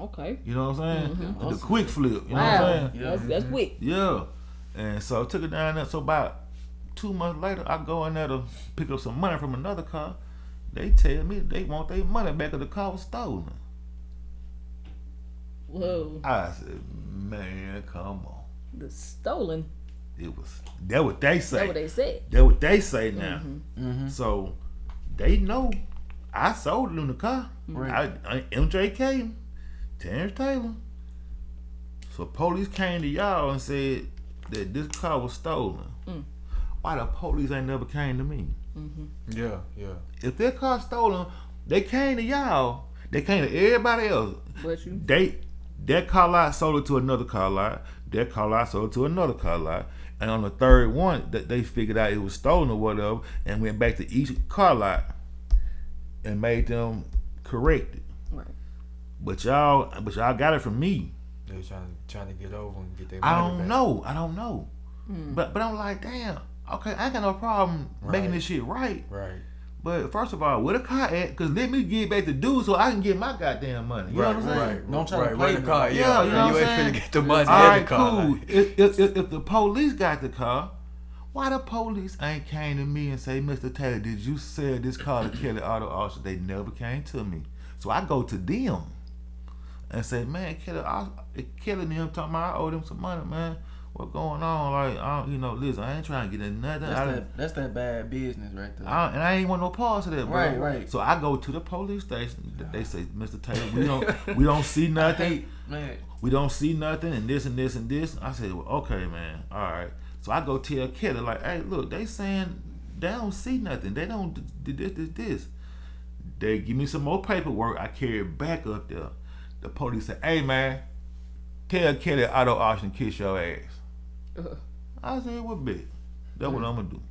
Okay. You know what I'm saying? The quick flip. You know Wow. what I'm saying? That's quick. Yeah. And so I took it down there. So about 2 months later, I go in there to pick up some money from another car. They tell me they want their money back because the car was stolen. Whoa. I said, man, come on. The stolen. It was, that what they say. That's what they said. That what they say now. So they know I sold them the car. Right. MJK, Terrance Taylor. So police came to y'all and said that this car was stolen. Why the police ain't never came to me? Yeah. If their car stolen, they came to y'all. They came to everybody else. But you. That car lot sold it to another car lot. That car lot sold it to another car lot. And on the third one, that they figured out it was stolen or whatever, and went back to each car lot and made them correct it. Right. But y'all got it from me. They trying to get over and get their I money don't back. know. But I'm like, damn. Okay, I ain't got no problem making this shit right. Right. But first of all, where the car at? Cause let me get back to dude so I can get my goddamn money. You know what I'm saying? Right. Don't try to play Where the me. car? Yeah, you know you what I'm ain't saying? finna get the money All in right, the car. cool. If the police got the car, why the police ain't came to me and say, Mr. Taylor, did you sell this car to Kelly Auto Auction? They never came to me. So I go to them and say, man, Kelly and them talking about I owe them some money, man. What going on? Like, listen, I ain't trying to get in nothing. That's that bad business right there. And I ain't want no parts of that, bro. Right. So I go to the police station. They say, Mr. Taylor, we don't see nothing. Man. We don't see nothing, and this and this and this. I said, well, okay, man, all right. So I go tell Kelly, like, hey, look, they saying they don't see nothing. They don't do this. They give me some more paperwork. I carry it back up there. The police say, hey, man, tell Kelly Auto Auction kiss your ass. I said, what bit? That's what I'm gonna do.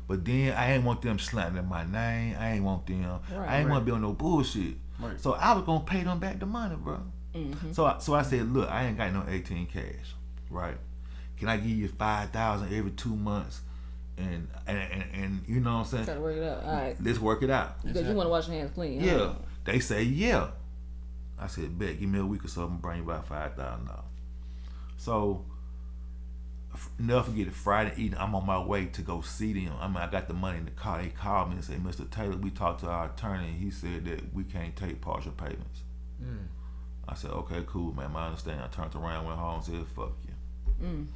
But then I ain't want them slandering my name. I ain't want them. I ain't want to be on no bullshit. Right. So I was gonna pay them back the money, bro. So I said, look, I ain't got no 18 cash, right? Can I give you 5,000 every 2 months? And you know what I'm saying? Try to work it out. All right. Let's work it out. Because you want to wash your hands clean. Yeah. Huh? They say yeah. I said, bet, give me a week or so, I'm gonna bring you about $5,000. So never forget it, Friday evening, I'm on my way to go see them. I got the money in the car. They called me and said, Mr. Taylor, we talked to our attorney and he said that we can't take partial payments. I said, okay, cool, man, I understand. I turned around, went home and said, fuck you.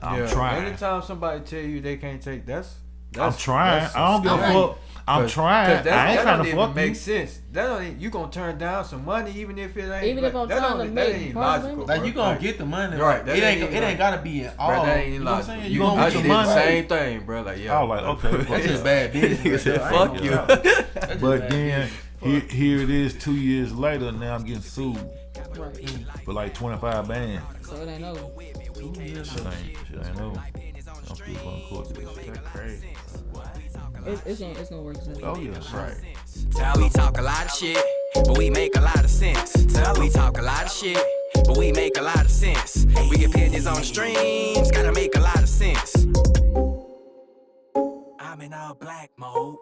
I'm trying. Anytime somebody tell you they can't take, I'm trying. I don't give a fuck. I'm trying. I ain't trying to fuck make you. sense. That don't. You gonna turn down some money even if it ain't. Even if I'm that trying don't- to that make ain't part logical. of Like bro. you gonna get the money, Right, that It ain't ain't it ain't gotta be in all. Bro, that ain't You know what I'm logical. saying? You gonna I get your did the money. same thing, bro. Like yeah. I was like, okay, That's just bad business. Nigga said, right there. I ain't fuck gonna you. lie. That's just But bad then business. here it is 2 years later. Now I'm getting sued Right. for like 25 bands. So it ain't over. Shit ain't over. I'm still going to court. That's crazy. It's gonna work. Oh yeah, right. Tell we talk a lot of shit, but we make a lot of sense. Tell we talk a lot of shit, but we make a lot of sense. We get opinions on the streams, gotta make a lot of sense. I'm in all black mode.